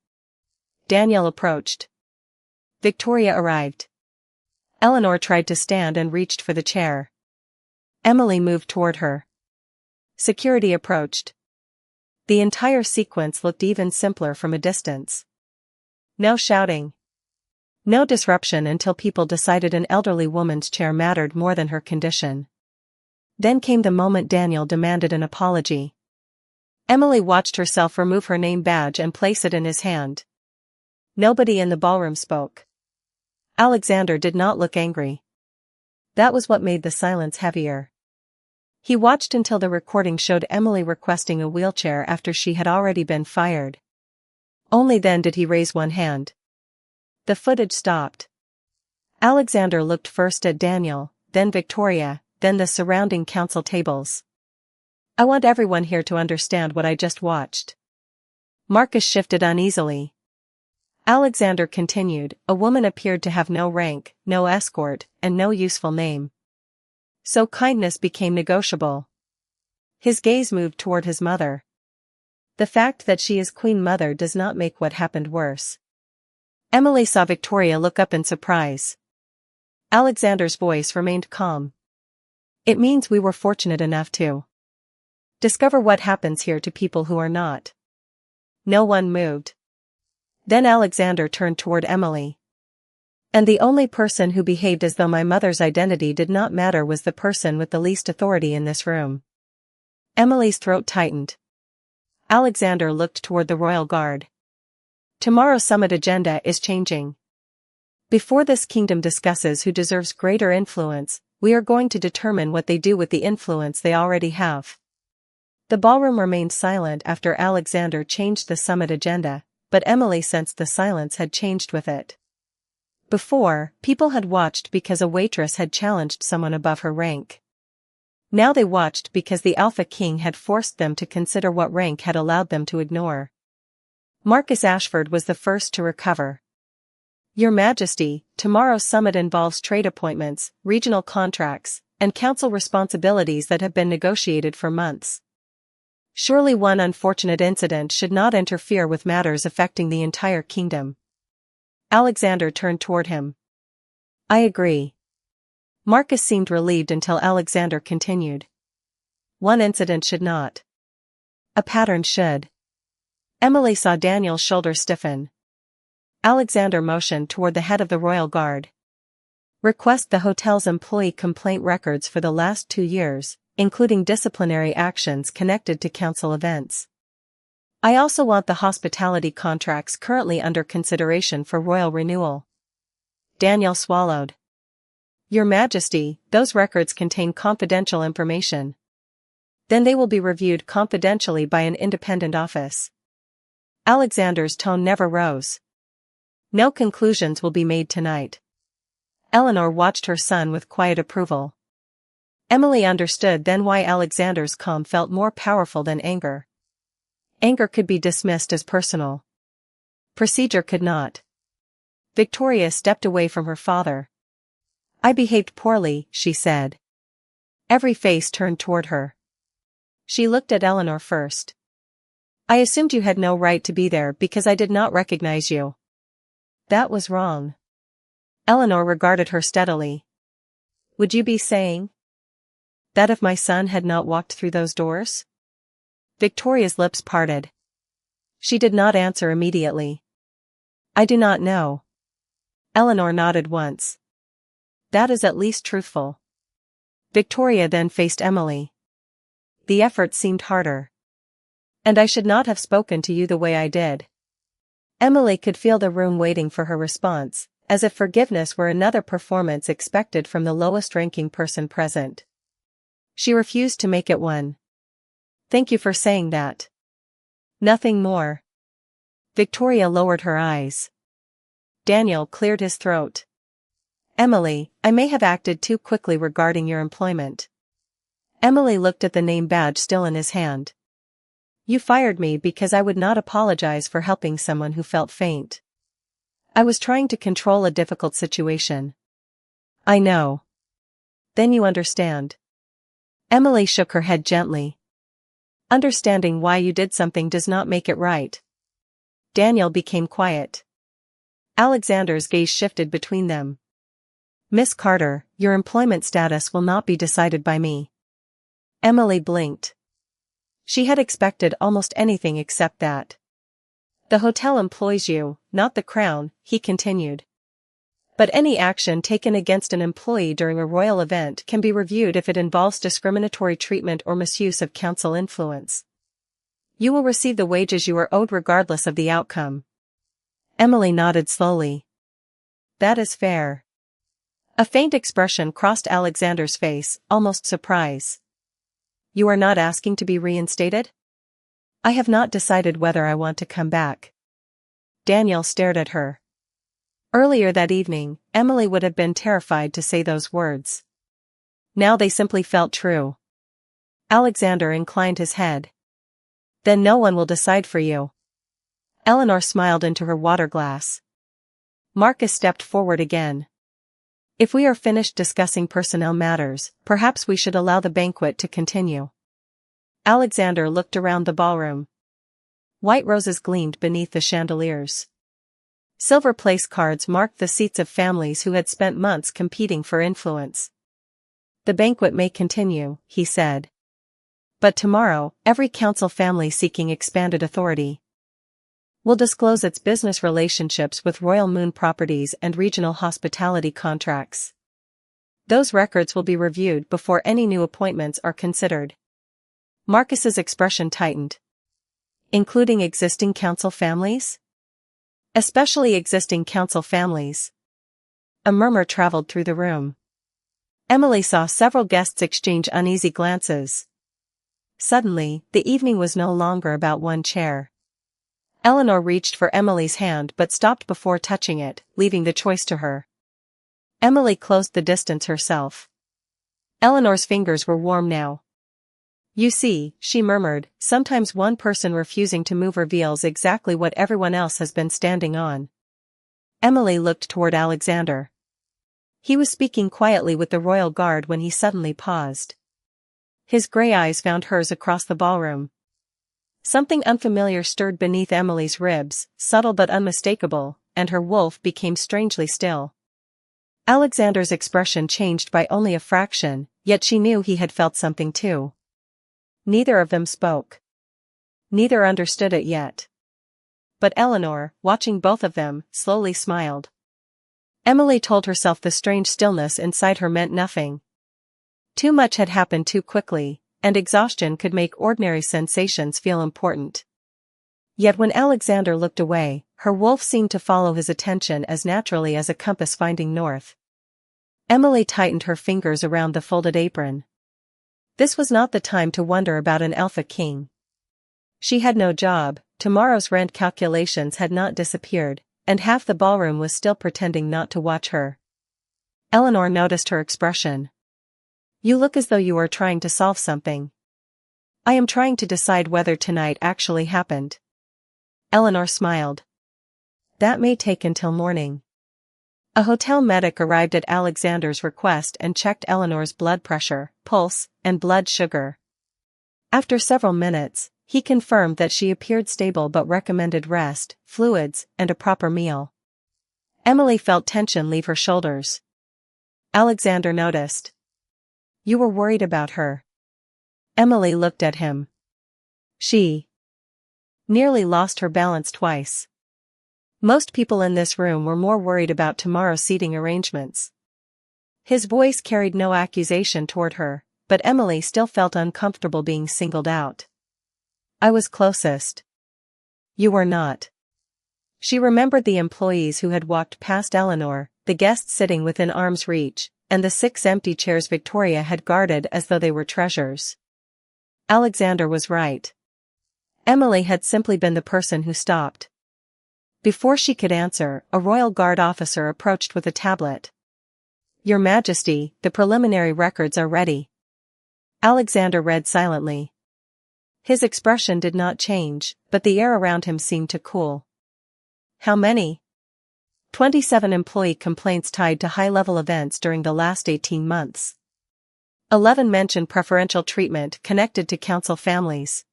Daniel approached. Victoria arrived. Eleanor tried to stand and reached for the chair. Emily moved toward her. Security approached. The entire sequence looked even simpler from a distance. No shouting. No disruption until people decided an elderly woman's chair mattered more than her condition. Then came the moment Daniel demanded an apology. Emily watched herself remove her name badge and place it in his hand. Nobody in the ballroom spoke. Alexander did not look angry. That was what made the silence heavier. He watched until the recording showed Emily requesting a wheelchair after she had already been fired. Only then did he raise one hand. The footage stopped. Alexander looked first at Daniel, then Victoria, then the surrounding council tables. I want everyone here to understand what I just watched. Marcus shifted uneasily. Alexander continued, a woman appeared to have no rank, no escort, and no useful name. So kindness became negotiable. His gaze moved toward his mother. The fact that she is Queen Mother does not make what happened worse. Emily saw Victoria look up in surprise. Alexander's voice remained calm. It means we were fortunate enough to discover what happens here to people who are not. No one moved. Then Alexander turned toward Emily. And the only person who behaved as though my mother's identity did not matter was the person with the least authority in this room. Emily's throat tightened. Alexander looked toward the royal guard. Tomorrow's summit agenda is changing. Before this kingdom discusses who deserves greater influence, we are going to determine what they do with the influence they already have. The ballroom remained silent after Alexander changed the summit agenda, but Emily sensed the silence had changed with it. Before, people had watched because a waitress had challenged someone above her rank. Now they watched because the Alpha King had forced them to consider what rank had allowed them to ignore. Marcus Ashford was the first to recover. Your Majesty, tomorrow's summit involves trade appointments, regional contracts, and council responsibilities that have been negotiated for months. Surely one unfortunate incident should not interfere with matters affecting the entire kingdom. Alexander turned toward him. I agree. Marcus seemed relieved until Alexander continued. One incident should not. A pattern should. Emily saw Daniel's shoulders stiffen. Alexander motioned toward the head of the royal guard. Request the hotel's employee complaint records for the last 2 years, including disciplinary actions connected to council events. I also want the hospitality contracts currently under consideration for royal renewal. Daniel swallowed. Your Majesty, those records contain confidential information. Then they will be reviewed confidentially by an independent office. Alexander's tone never rose. No conclusions will be made tonight. Eleanor watched her son with quiet approval. Emily understood then why Alexander's calm felt more powerful than anger. Anger could be dismissed as personal. Procedure could not. Victoria stepped away from her father. I behaved poorly, she said. Every face turned toward her. She looked at Eleanor first. I assumed you had no right to be there because I did not recognize you. That was wrong. Eleanor regarded her steadily. Would you be saying that if my son had not walked through those doors? Victoria's lips parted. She did not answer immediately. I do not know. Eleanor nodded once. That is at least truthful. Victoria then faced Emily. The effort seemed harder. And I should not have spoken to you the way I did. Emily could feel the room waiting for her response, as if forgiveness were another performance expected from the lowest-ranking person present. She refused to make it one. Thank you for saying that. Nothing more. Victoria lowered her eyes. Daniel cleared his throat. Emily, I may have acted too quickly regarding your employment. Emily looked at the name badge still in his hand. You fired me because I would not apologize for helping someone who felt faint. I was trying to control a difficult situation. I know. Then you understand. Emily shook her head gently. Understanding why you did something does not make it right. Daniel became quiet. Alexander's gaze shifted between them. Miss Carter, your employment status will not be decided by me. Emily blinked. She had expected almost anything except that. The hotel employs you, not the crown, he continued. But any action taken against an employee during a royal event can be reviewed if it involves discriminatory treatment or misuse of council influence. You will receive the wages you are owed regardless of the outcome. Emily nodded slowly. That is fair. A faint expression crossed Alexander's face, almost surprise. You are not asking to be reinstated? I have not decided whether I want to come back. Daniel stared at her. Earlier that evening, Emily would have been terrified to say those words. Now they simply felt true. Alexander inclined his head. Then no one will decide for you. Eleanor smiled into her water glass. Marcus stepped forward again. If we are finished discussing personnel matters, perhaps we should allow the banquet to continue. Alexander looked around the ballroom. White roses gleamed beneath the chandeliers. Silver place cards marked the seats of families who had spent months competing for influence. The banquet may continue, he said. But tomorrow, every council family seeking expanded authority will disclose its business relationships with Royal Moon Properties and regional hospitality contracts. Those records will be reviewed before any new appointments are considered. Marcus's expression tightened. Including existing council families? Especially existing council families. A murmur traveled through the room. Emily saw several guests exchange uneasy glances. Suddenly, the evening was no longer about one chair. Eleanor reached for Emily's hand but stopped before touching it, leaving the choice to her. Emily closed the distance herself. Eleanor's fingers were warm now. You see, she murmured, sometimes one person refusing to move reveals exactly what everyone else has been standing on. Emily looked toward Alexander. He was speaking quietly with the royal guard when he suddenly paused. His gray eyes found hers across the ballroom. Something unfamiliar stirred beneath Emily's ribs, subtle but unmistakable, and her wolf became strangely still. Alexander's expression changed by only a fraction, yet she knew he had felt something too. Neither of them spoke. Neither understood it yet. But Eleanor, watching both of them, slowly smiled. Emily told herself the strange stillness inside her meant nothing. Too much had happened too quickly, and exhaustion could make ordinary sensations feel important. Yet when Alexander looked away, her wolf seemed to follow his attention as naturally as a compass finding north. Emily tightened her fingers around the folded apron. This was not the time to wonder about an alpha king. She had no job, tomorrow's rent calculations had not disappeared, and half the ballroom was still pretending not to watch her. Eleanor noticed her expression. "You look as though you are trying to solve something." "I am trying to decide whether tonight actually happened." Eleanor smiled. "That may take until morning." A hotel medic arrived at Alexander's request and checked Eleanor's blood pressure, pulse, and blood sugar. After several minutes, he confirmed that she appeared stable but recommended rest, fluids, and a proper meal. Emily felt tension leave her shoulders. Alexander noticed. "You were worried about her." Emily looked at him. She nearly lost her balance twice. Most people in this room were more worried about tomorrow's seating arrangements. His voice carried no accusation toward her, but Emily still felt uncomfortable being singled out. "I was closest." "You were not." She remembered the employees who had walked past Eleanor, the guests sitting within arm's reach, and the 6 empty chairs Victoria had guarded as though they were treasures. Alexander was right. Emily had simply been the person who stopped. Before she could answer, a royal guard officer approached with a tablet. "Your Majesty, the preliminary records are ready." Alexander read silently. His expression did not change, but the air around him seemed to cool. "How many?" 27 employee complaints tied to high-level events during the last 18 months. 11 mentioned preferential treatment connected to council families.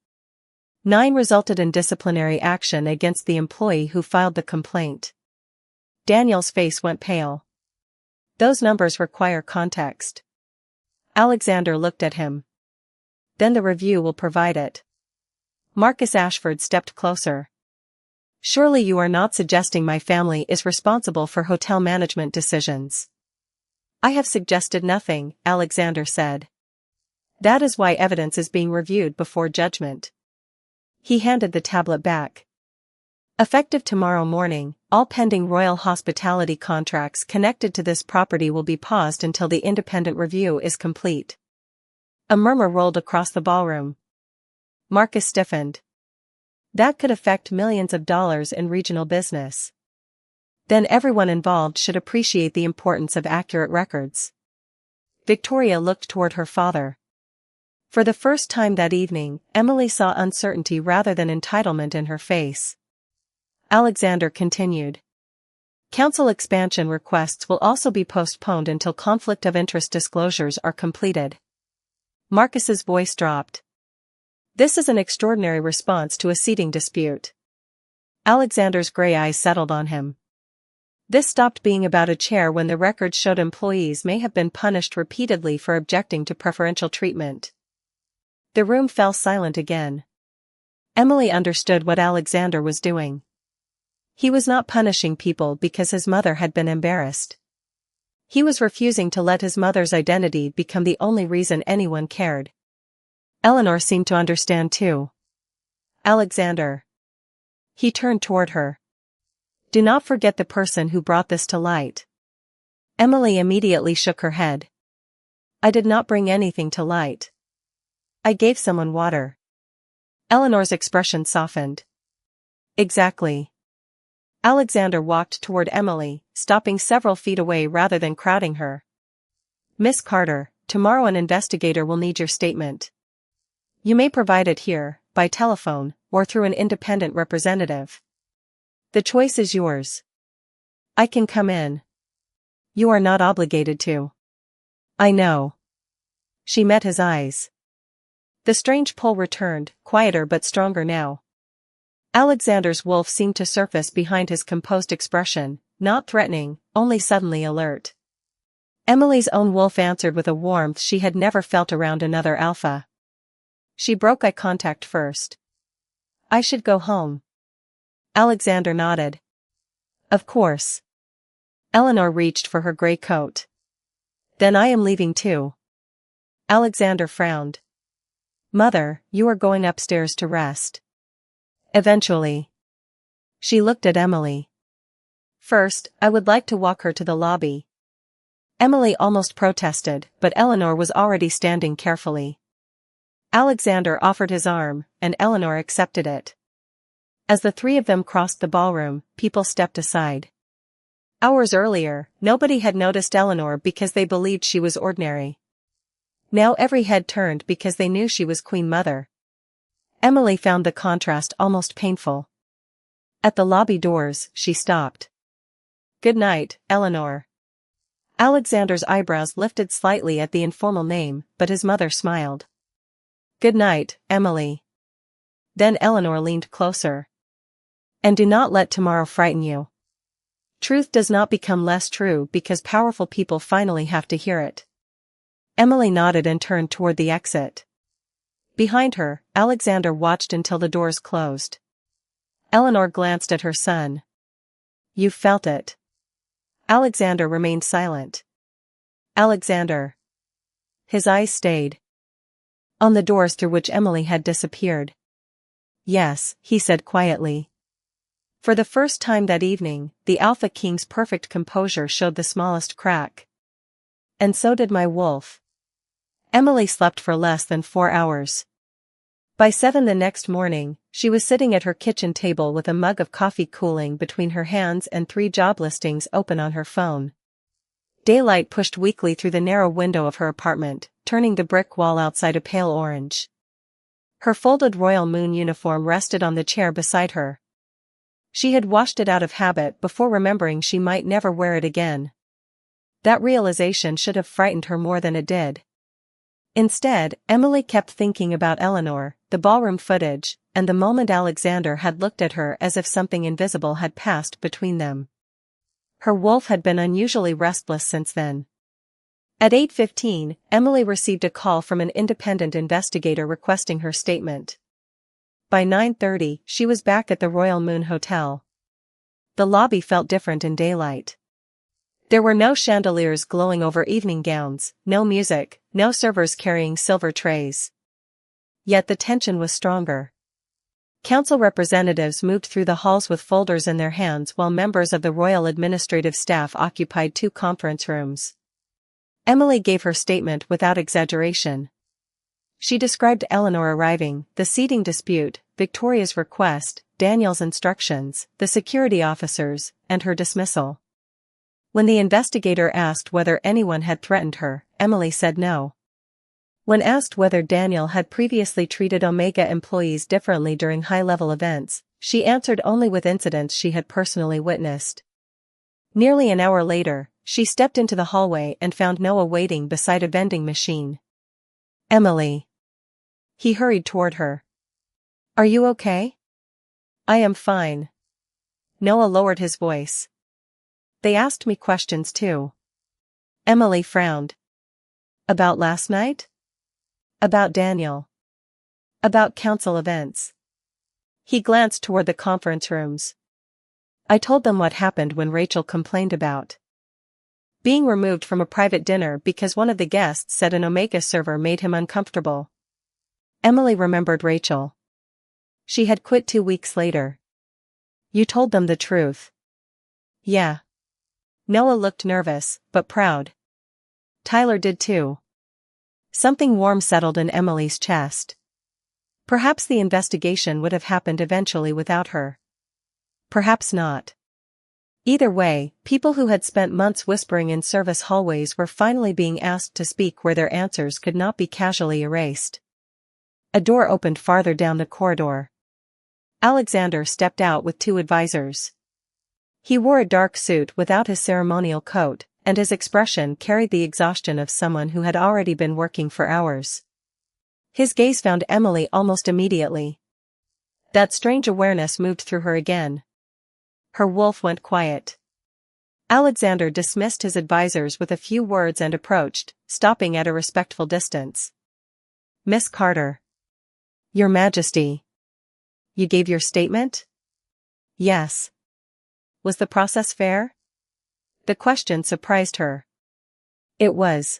9 resulted in disciplinary action against the employee who filed the complaint. Daniel's face went pale. "Those numbers require context." Alexander looked at him. "Then the review will provide it." Marcus Ashford stepped closer. "Surely you are not suggesting my family is responsible for hotel management decisions." "I have suggested nothing," Alexander said. "That is why evidence is being reviewed before judgment." He handed the tablet back. "Effective tomorrow morning, all pending royal hospitality contracts connected to this property will be paused until the independent review is complete." A murmur rolled across the ballroom. Marcus stiffened. That could affect millions of dollars in regional business. Then everyone involved should appreciate the importance of accurate records. Victoria looked toward her father. For the first time that evening, Emily saw uncertainty rather than entitlement in her face. Alexander continued. "Council expansion requests will also be postponed until conflict of interest disclosures are completed." Marcus's voice dropped. "This is an extraordinary response to a seating dispute." Alexander's gray eyes settled on him. This stopped being about a chair when the records showed employees may have been punished repeatedly for objecting to preferential treatment. The room fell silent again. Emily understood what Alexander was doing. He was not punishing people because his mother had been embarrassed. He was refusing to let his mother's identity become the only reason anyone cared. Eleanor seemed to understand too. "Alexander." He turned toward her. "Do not forget the person who brought this to light." Emily immediately shook her head. "I did not bring anything to light. I gave someone water." Eleanor's expression softened. "Exactly." Alexander walked toward Emily, stopping several feet away rather than crowding her. "Miss Carter, tomorrow an investigator will need your statement. You may provide it here, by telephone, or through an independent representative. The choice is yours." "I can come in." "You are not obligated to." "I know." She met his eyes. The strange pull returned, quieter but stronger now. Alexander's wolf seemed to surface behind his composed expression, not threatening, only suddenly alert. Emily's own wolf answered with a warmth she had never felt around another alpha. She broke eye contact first. "I should go home." Alexander nodded. "Of course." Eleanor reached for her gray coat. "Then I am leaving too." Alexander frowned. Mother, you are going upstairs to rest. Eventually. She looked at Emily. First, I would like to walk her to the lobby. Emily almost protested, but Eleanor was already standing carefully. Alexander offered his arm, and Eleanor accepted it. As the three of them crossed the ballroom, people stepped aside. Hours earlier, nobody had noticed Eleanor because they believed she was ordinary. Now every head turned because they knew she was Queen Mother. Emily found the contrast almost painful. At the lobby doors, she stopped. Good night, Eleanor. Alexander's eyebrows lifted slightly at the informal name, but his mother smiled. Good night, Emily. Then Eleanor leaned closer. And do not let tomorrow frighten you. Truth does not become less true because powerful people finally have to hear it. Emily nodded and turned toward the exit. Behind her, Alexander watched until the doors closed. Eleanor glanced at her son. You felt it. Alexander remained silent. Alexander. His eyes stayed on the doors through which Emily had disappeared. Yes, he said quietly. For the first time that evening, the Alpha King's perfect composure showed the smallest crack. And so did my wolf. Emily slept for less than 4 hours. By 7 the next morning, she was sitting at her kitchen table with a mug of coffee cooling between her hands and 3 job listings open on her phone. Daylight pushed weakly through the narrow window of her apartment, turning the brick wall outside a pale orange. Her folded Royal Moon uniform rested on the chair beside her. She had washed it out of habit before remembering she might never wear it again. That realization should have frightened her more than it did. Instead, Emily kept thinking about Eleanor, the ballroom footage, and the moment Alexander had looked at her as if something invisible had passed between them. Her wolf had been unusually restless since then. At 8:15, Emily received a call from an independent investigator requesting her statement. By 9:30, she was back at the Royal Moon Hotel. The lobby felt different in daylight. There were no chandeliers glowing over evening gowns, no music, no servers carrying silver trays. Yet the tension was stronger. Council representatives moved through the halls with folders in their hands while members of the royal administrative staff occupied 2 conference rooms. Emily gave her statement without exaggeration. She described Eleanor arriving, the seating dispute, Victoria's request, Daniel's instructions, the security officers, and her dismissal. When the investigator asked whether anyone had threatened her, Emily said no. When asked whether Daniel had previously treated Omega employees differently during high-level events, she answered only with incidents she had personally witnessed. Nearly an hour later, she stepped into the hallway and found Noah waiting beside a vending machine. Emily. He hurried toward her. Are you okay? I am fine. Noah lowered his voice. They asked me questions too. Emily frowned. About last night? About Daniel. About council events. He glanced toward the conference rooms. I told them what happened when Rachel complained about being removed from a private dinner because one of the guests said an Omega server made him uncomfortable. Emily remembered Rachel. She had quit 2 weeks later. You told them the truth. Yeah. Noah looked nervous, but proud. Tyler did too. Something warm settled in Emily's chest. Perhaps the investigation would have happened eventually without her. Perhaps not. Either way, people who had spent months whispering in service hallways were finally being asked to speak where their answers could not be casually erased. A door opened farther down the corridor. Alexander stepped out with 2 advisors. He wore a dark suit without his ceremonial coat, and his expression carried the exhaustion of someone who had already been working for hours. His gaze found Emily almost immediately. That strange awareness moved through her again. Her wolf went quiet. Alexander dismissed his advisors with a few words and approached, stopping at a respectful distance. Miss Carter. Your Majesty. You gave your statement? Yes. Was the process fair? The question surprised her. It was.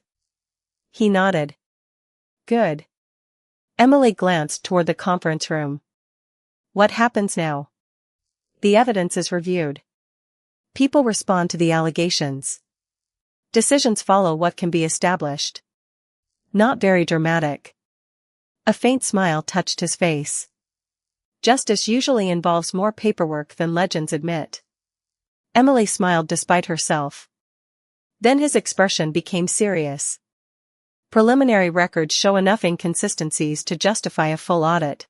He nodded. Good. Emily glanced toward the conference room. What happens now? The evidence is reviewed. People respond to the allegations. Decisions follow what can be established. Not very dramatic. A faint smile touched his face. Justice usually involves more paperwork than legends admit. Emily smiled despite herself. Then his expression became serious. Preliminary records show enough inconsistencies to justify a full audit.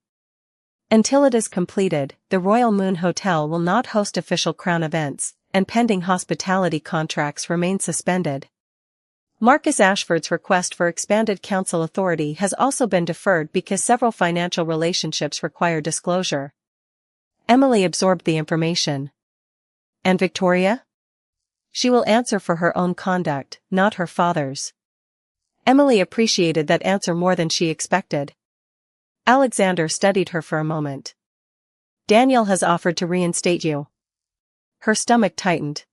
Until it is completed, the Royal Moon Hotel will not host official Crown events, and pending hospitality contracts remain suspended. Marcus Ashford's request for expanded council authority has also been deferred because several financial relationships require disclosure. Emily absorbed the information. And Victoria? She will answer for her own conduct, not her father's. Emily appreciated that answer more than she expected. Alexander studied her for a moment. Daniel has offered to reinstate you. Her stomach tightened.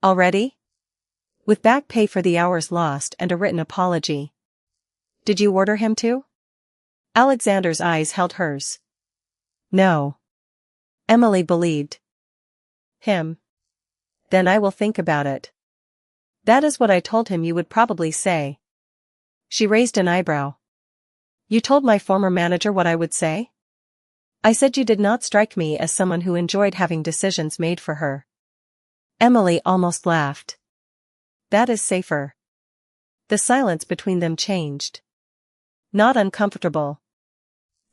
Already? With back pay for the hours lost and a written apology. Did you order him to? Alexander's eyes held hers. No. Emily believed. Him. Then I will think about it. That is what I told him you would probably say. She raised an eyebrow. You told my former manager what I would say? I said you did not strike me as someone who enjoyed having decisions made for her. Emily almost laughed. That is safer. The silence between them changed. Not uncomfortable.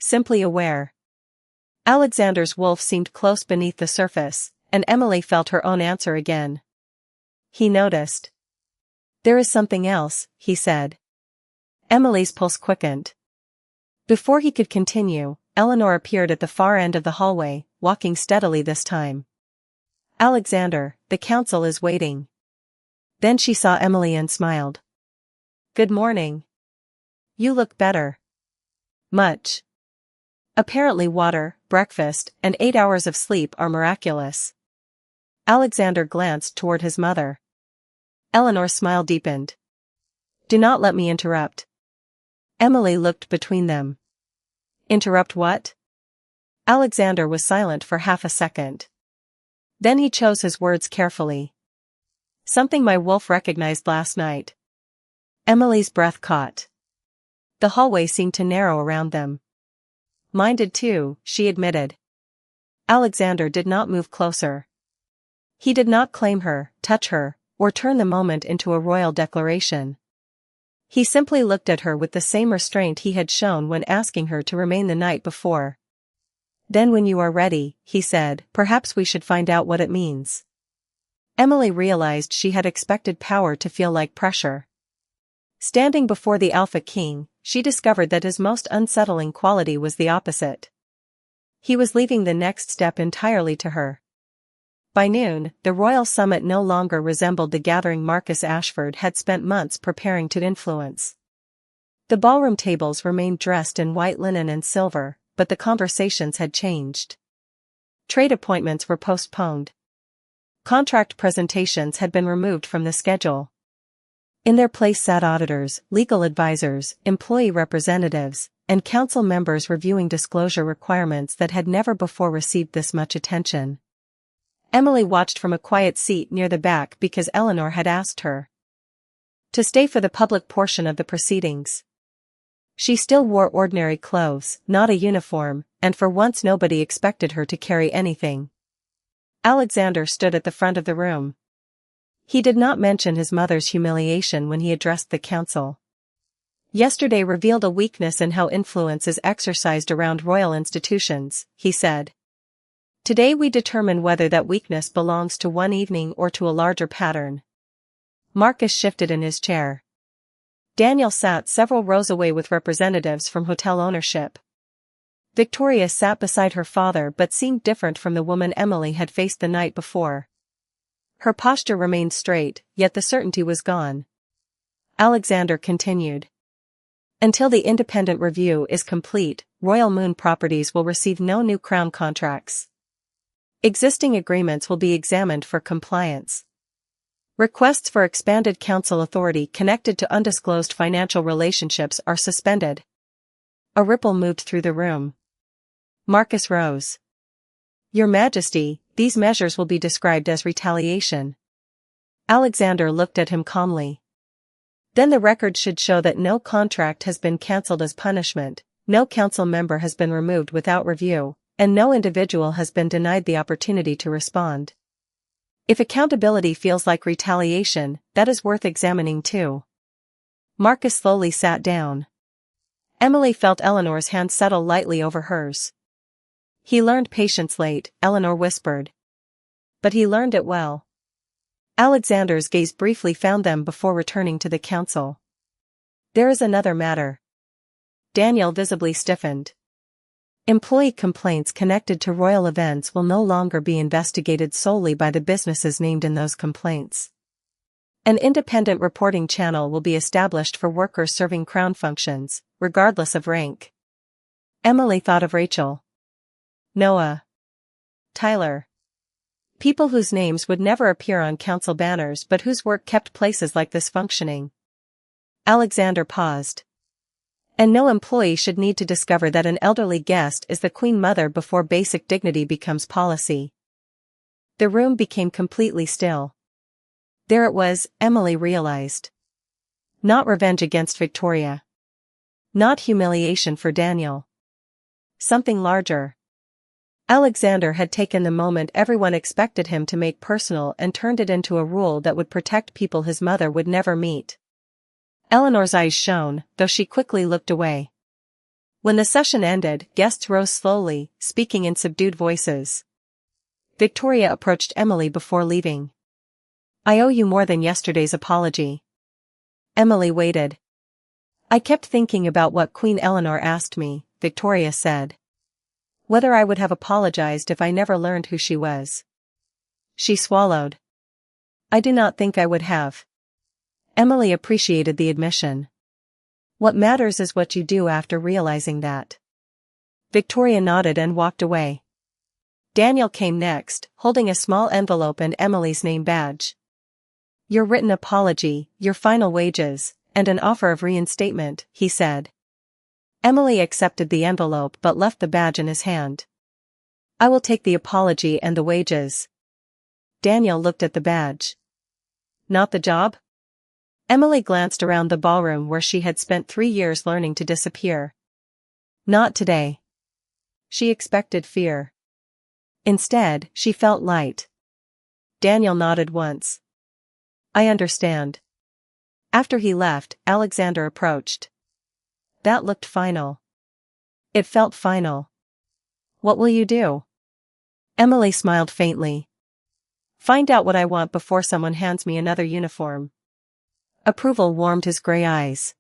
Simply aware. Alexander's wolf seemed close beneath the surface, and Emily felt her own answer again. He noticed. There is something else, he said. Emily's pulse quickened. Before he could continue, Eleanor appeared at the far end of the hallway, walking steadily this time. Alexander, the council is waiting. Then she saw Emily and smiled. Good morning. You look better. Much. Apparently water, breakfast, and 8 hours of sleep are miraculous. Alexander glanced toward his mother. Eleanor's smile deepened. Do not let me interrupt. Emily looked between them. Interrupt what? Alexander was silent for half a second. Then he chose his words carefully. Something my wolf recognized last night. Emily's breath caught. The hallway seemed to narrow around them. Mine did too, she admitted. Alexander did not move closer. He did not claim her, touch her, or turn the moment into a royal declaration. He simply looked at her with the same restraint he had shown when asking her to remain the night before. Then when you are ready, he said, perhaps we should find out what it means. Emily realized she had expected power to feel like pressure. Standing before the Alpha King, she discovered that his most unsettling quality was the opposite. He was leaving the next step entirely to her. By noon, the royal summit no longer resembled the gathering Marcus Ashford had spent months preparing to influence. The ballroom tables remained dressed in white linen and silver, but the conversations had changed. Trade appointments were postponed. Contract presentations had been removed from the schedule. In their place sat auditors, legal advisors, employee representatives, and council members reviewing disclosure requirements that had never before received this much attention. Emily watched from a quiet seat near the back because Eleanor had asked her to stay for the public portion of the proceedings. She still wore ordinary clothes, not a uniform, and for once nobody expected her to carry anything. Alexander stood at the front of the room. He did not mention his mother's humiliation when he addressed the council. Yesterday revealed a weakness in how influence is exercised around royal institutions, he said. Today we determine whether that weakness belongs to one evening or to a larger pattern. Marcus shifted in his chair. Daniel sat several rows away with representatives from hotel ownership. Victoria sat beside her father but seemed different from the woman Emily had faced the night before. Her posture remained straight, yet the certainty was gone. Alexander continued. Until the independent review is complete, Royal Moon Properties will receive no new crown contracts. Existing agreements will be examined for compliance. Requests for expanded council authority connected to undisclosed financial relationships are suspended. A ripple moved through the room. Marcus rose. Your Majesty, these measures will be described as retaliation. Alexander looked at him calmly. Then the record should show that no contract has been cancelled as punishment, no council member has been removed without review, and no individual has been denied the opportunity to respond. If accountability feels like retaliation, that is worth examining too. Marcus slowly sat down. Emily felt Eleanor's hand settle lightly over hers. He learned patience late, Eleanor whispered. But he learned it well. Alexander's gaze briefly found them before returning to the council. There is another matter. Daniel visibly stiffened. Employee complaints connected to royal events will no longer be investigated solely by the businesses named in those complaints. An independent reporting channel will be established for workers serving crown functions, regardless of rank. Emily thought of Rachel. Noah. Tyler. People whose names would never appear on council banners but whose work kept places like this functioning. Alexander paused. And no employee should need to discover that an elderly guest is the Queen Mother before basic dignity becomes policy. The room became completely still. There it was, Emily realized. Not revenge against Victoria. Not humiliation for Daniel. Something larger. Alexander had taken the moment everyone expected him to make personal and turned it into a rule that would protect people his mother would never meet. Eleanor's eyes shone, though she quickly looked away. When the session ended, guests rose slowly, speaking in subdued voices. Victoria approached Emily before leaving. I owe you more than yesterday's apology. Emily waited. I kept thinking about what Queen Eleanor asked me, Victoria said. Whether I would have apologized if I never learned who she was. She swallowed. I do not think I would have. Emily appreciated the admission. What matters is what you do after realizing that. Victoria nodded and walked away. Daniel came next, holding a small envelope and Emily's name badge. Your written apology, your final wages, and an offer of reinstatement, he said. Emily accepted the envelope but left the badge in his hand. I will take the apology and the wages. Daniel looked at the badge. Not the job? Emily glanced around the ballroom where she had spent 3 years learning to disappear. Not today. She expected fear. Instead, she felt light. Daniel nodded once. I understand. After he left, Alexander approached. That looked final. It felt final. What will you do? Emily smiled faintly. Find out what I want before someone hands me another uniform. Approval warmed his gray eyes.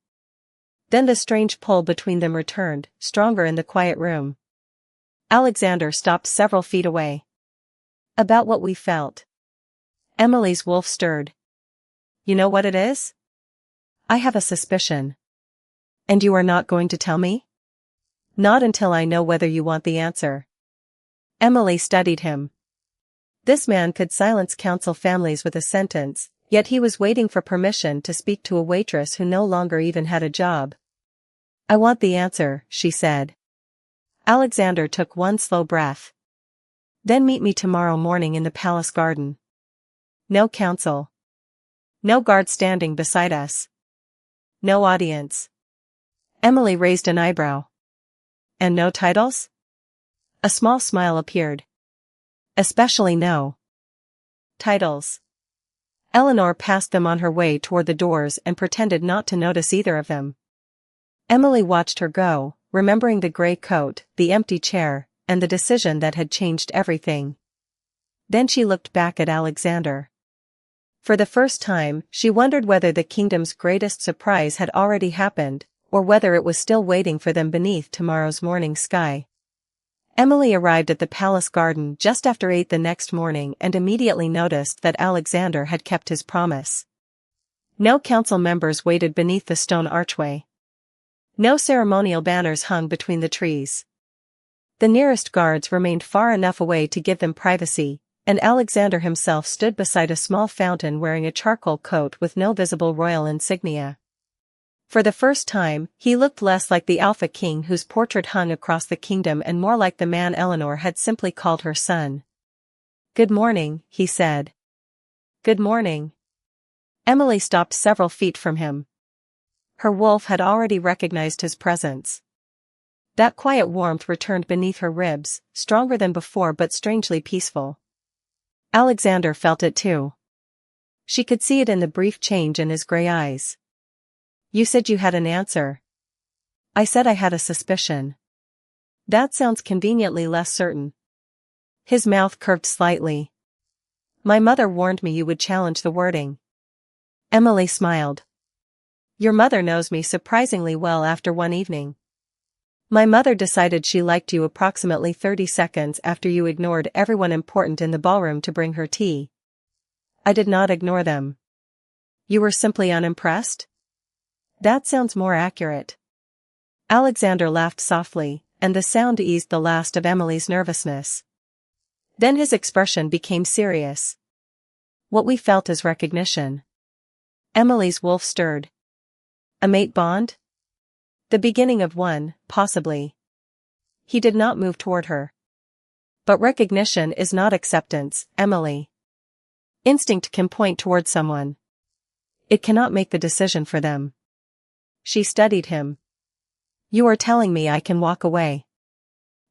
Then the strange pull between them returned, stronger in the quiet room. Alexander stopped several feet away. About what we felt. Emily's wolf stirred. You know what it is? I have a suspicion. And you are not going to tell me? Not until I know whether you want the answer. Emily studied him. This man could silence council families with a sentence, yet he was waiting for permission to speak to a waitress who no longer even had a job. I want the answer, she said. Alexander took one slow breath. Then meet me tomorrow morning in the palace garden. No council. No guard standing beside us. No audience. Emily raised an eyebrow. And no titles? A small smile appeared. Especially no titles. Eleanor passed them on her way toward the doors and pretended not to notice either of them. Emily watched her go, remembering the gray coat, the empty chair, and the decision that had changed everything. Then she looked back at Alexander. For the first time, she wondered whether the kingdom's greatest surprise had already happened, or whether it was still waiting for them beneath tomorrow's morning sky. Emily arrived at the palace garden just after 8 the next morning and immediately noticed that Alexander had kept his promise. No council members waited beneath the stone archway. No ceremonial banners hung between the trees. The nearest guards remained far enough away to give them privacy, and Alexander himself stood beside a small fountain wearing a charcoal coat with no visible royal insignia. For the first time, he looked less like the Alpha King whose portrait hung across the kingdom and more like the man Eleanor had simply called her son. "Good morning," he said. "Good morning." Emily stopped several feet from him. Her wolf had already recognized his presence. That quiet warmth returned beneath her ribs, stronger than before but strangely peaceful. Alexander felt it too. She could see it in the brief change in his gray eyes. "You said you had an answer." "I said I had a suspicion." "That sounds conveniently less certain." His mouth curved slightly. "My mother warned me you would challenge the wording." Emily smiled. "Your mother knows me surprisingly well after one evening. My mother decided she liked you approximately 30 seconds after you ignored everyone important in the ballroom to bring her tea." "I did not ignore them." "You were simply unimpressed?" "That sounds more accurate." Alexander laughed softly, and the sound eased the last of Emily's nervousness. Then his expression became serious. "What we felt is recognition." Emily's wolf stirred. "A mate bond?" "The beginning of one, possibly." He did not move toward her. "But recognition is not acceptance, Emily. Instinct can point toward someone. It cannot make the decision for them." She studied him. "You are telling me I can walk away?"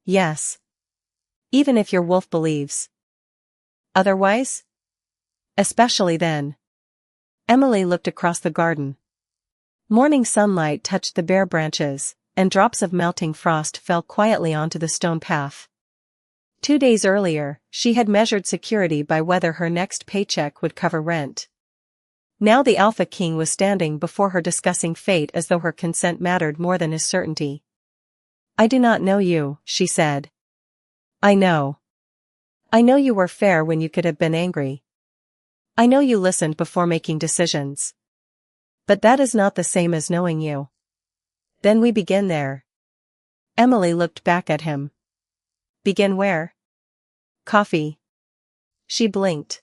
"Yes. Even if your wolf believes." "Otherwise?" "Especially then." Emily looked across the garden. Morning sunlight touched the bare branches, and drops of melting frost fell quietly onto the stone path. 2 days earlier, she had measured security by whether her next paycheck would cover rent. Now the Alpha King was standing before her discussing fate as though her consent mattered more than his certainty. "I do not know you," she said. "I know. I know you were fair when you could have been angry. I know you listened before making decisions. But that is not the same as knowing you." "Then we begin there." Emily looked back at him. "Begin where?" "Coffee." She blinked.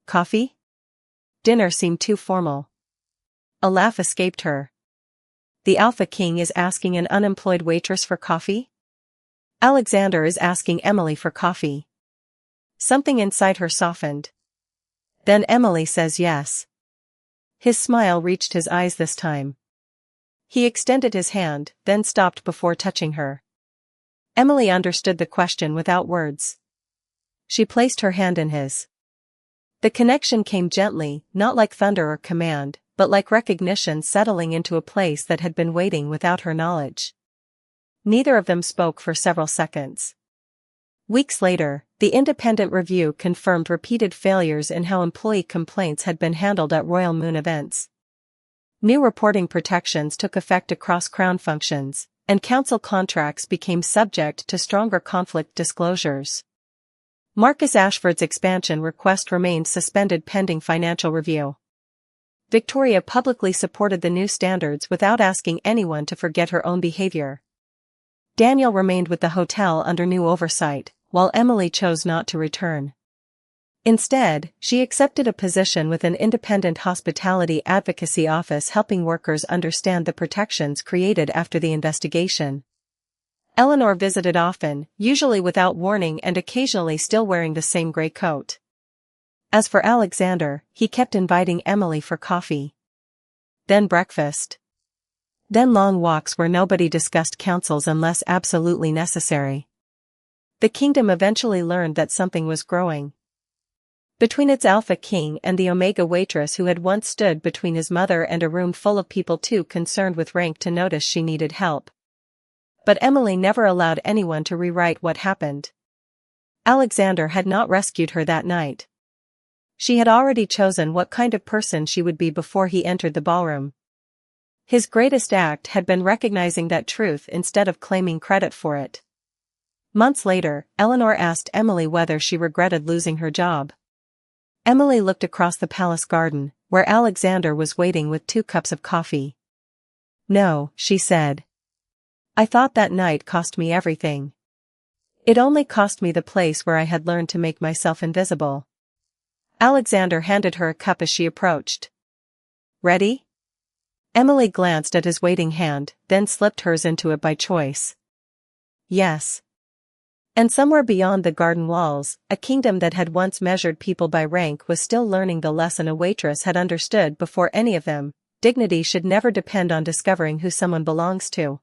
"Coffee?" Dinner seemed too formal. A laugh escaped her. "The Alpha King is asking an unemployed waitress for coffee?" Alexander is asking Emily for coffee. Something inside her softened. Then Emily says yes. His smile reached his eyes this time. He extended his hand, then stopped before touching her. Emily understood the question without words. She placed her hand in his. The connection came gently, not like thunder or command, but like recognition settling into a place that had been waiting without her knowledge. Neither of them spoke for several seconds. Weeks later, the Independent Review confirmed repeated failures in how employee complaints had been handled at Royal Moon events. New reporting protections took effect across Crown functions, and council contracts became subject to stronger conflict disclosures. Marcus Ashford's expansion request remained suspended pending financial review. Victoria publicly supported the new standards without asking anyone to forget her own behavior. Daniel remained with the hotel under new oversight, while Emily chose not to return. Instead, she accepted a position with an independent hospitality advocacy office helping workers understand the protections created after the investigation. Eleanor visited often, usually without warning and occasionally still wearing the same gray coat. As for Alexander, he kept inviting Emily for coffee. Then breakfast. Then long walks where nobody discussed councils unless absolutely necessary. The kingdom eventually learned that something was growing. Between its Alpha King and the Omega waitress who had once stood between his mother and a room full of people too concerned with rank to notice she needed help. But Emily never allowed anyone to rewrite what happened. Alexander had not rescued her that night. She had already chosen what kind of person she would be before he entered the ballroom. His greatest act had been recognizing that truth instead of claiming credit for it. Months later, Eleanor asked Emily whether she regretted losing her job. Emily looked across the palace garden, where Alexander was waiting with 2 cups of coffee. "No," she said. "I thought that night cost me everything. It only cost me the place where I had learned to make myself invisible. Alexander handed her a cup as she approached. Ready? Emily glanced at his waiting hand, then slipped hers into it by choice. Yes. And somewhere beyond the garden walls, a kingdom that had once measured people by rank was still learning the lesson a waitress had understood before any of them: dignity should never depend on discovering who someone belongs to.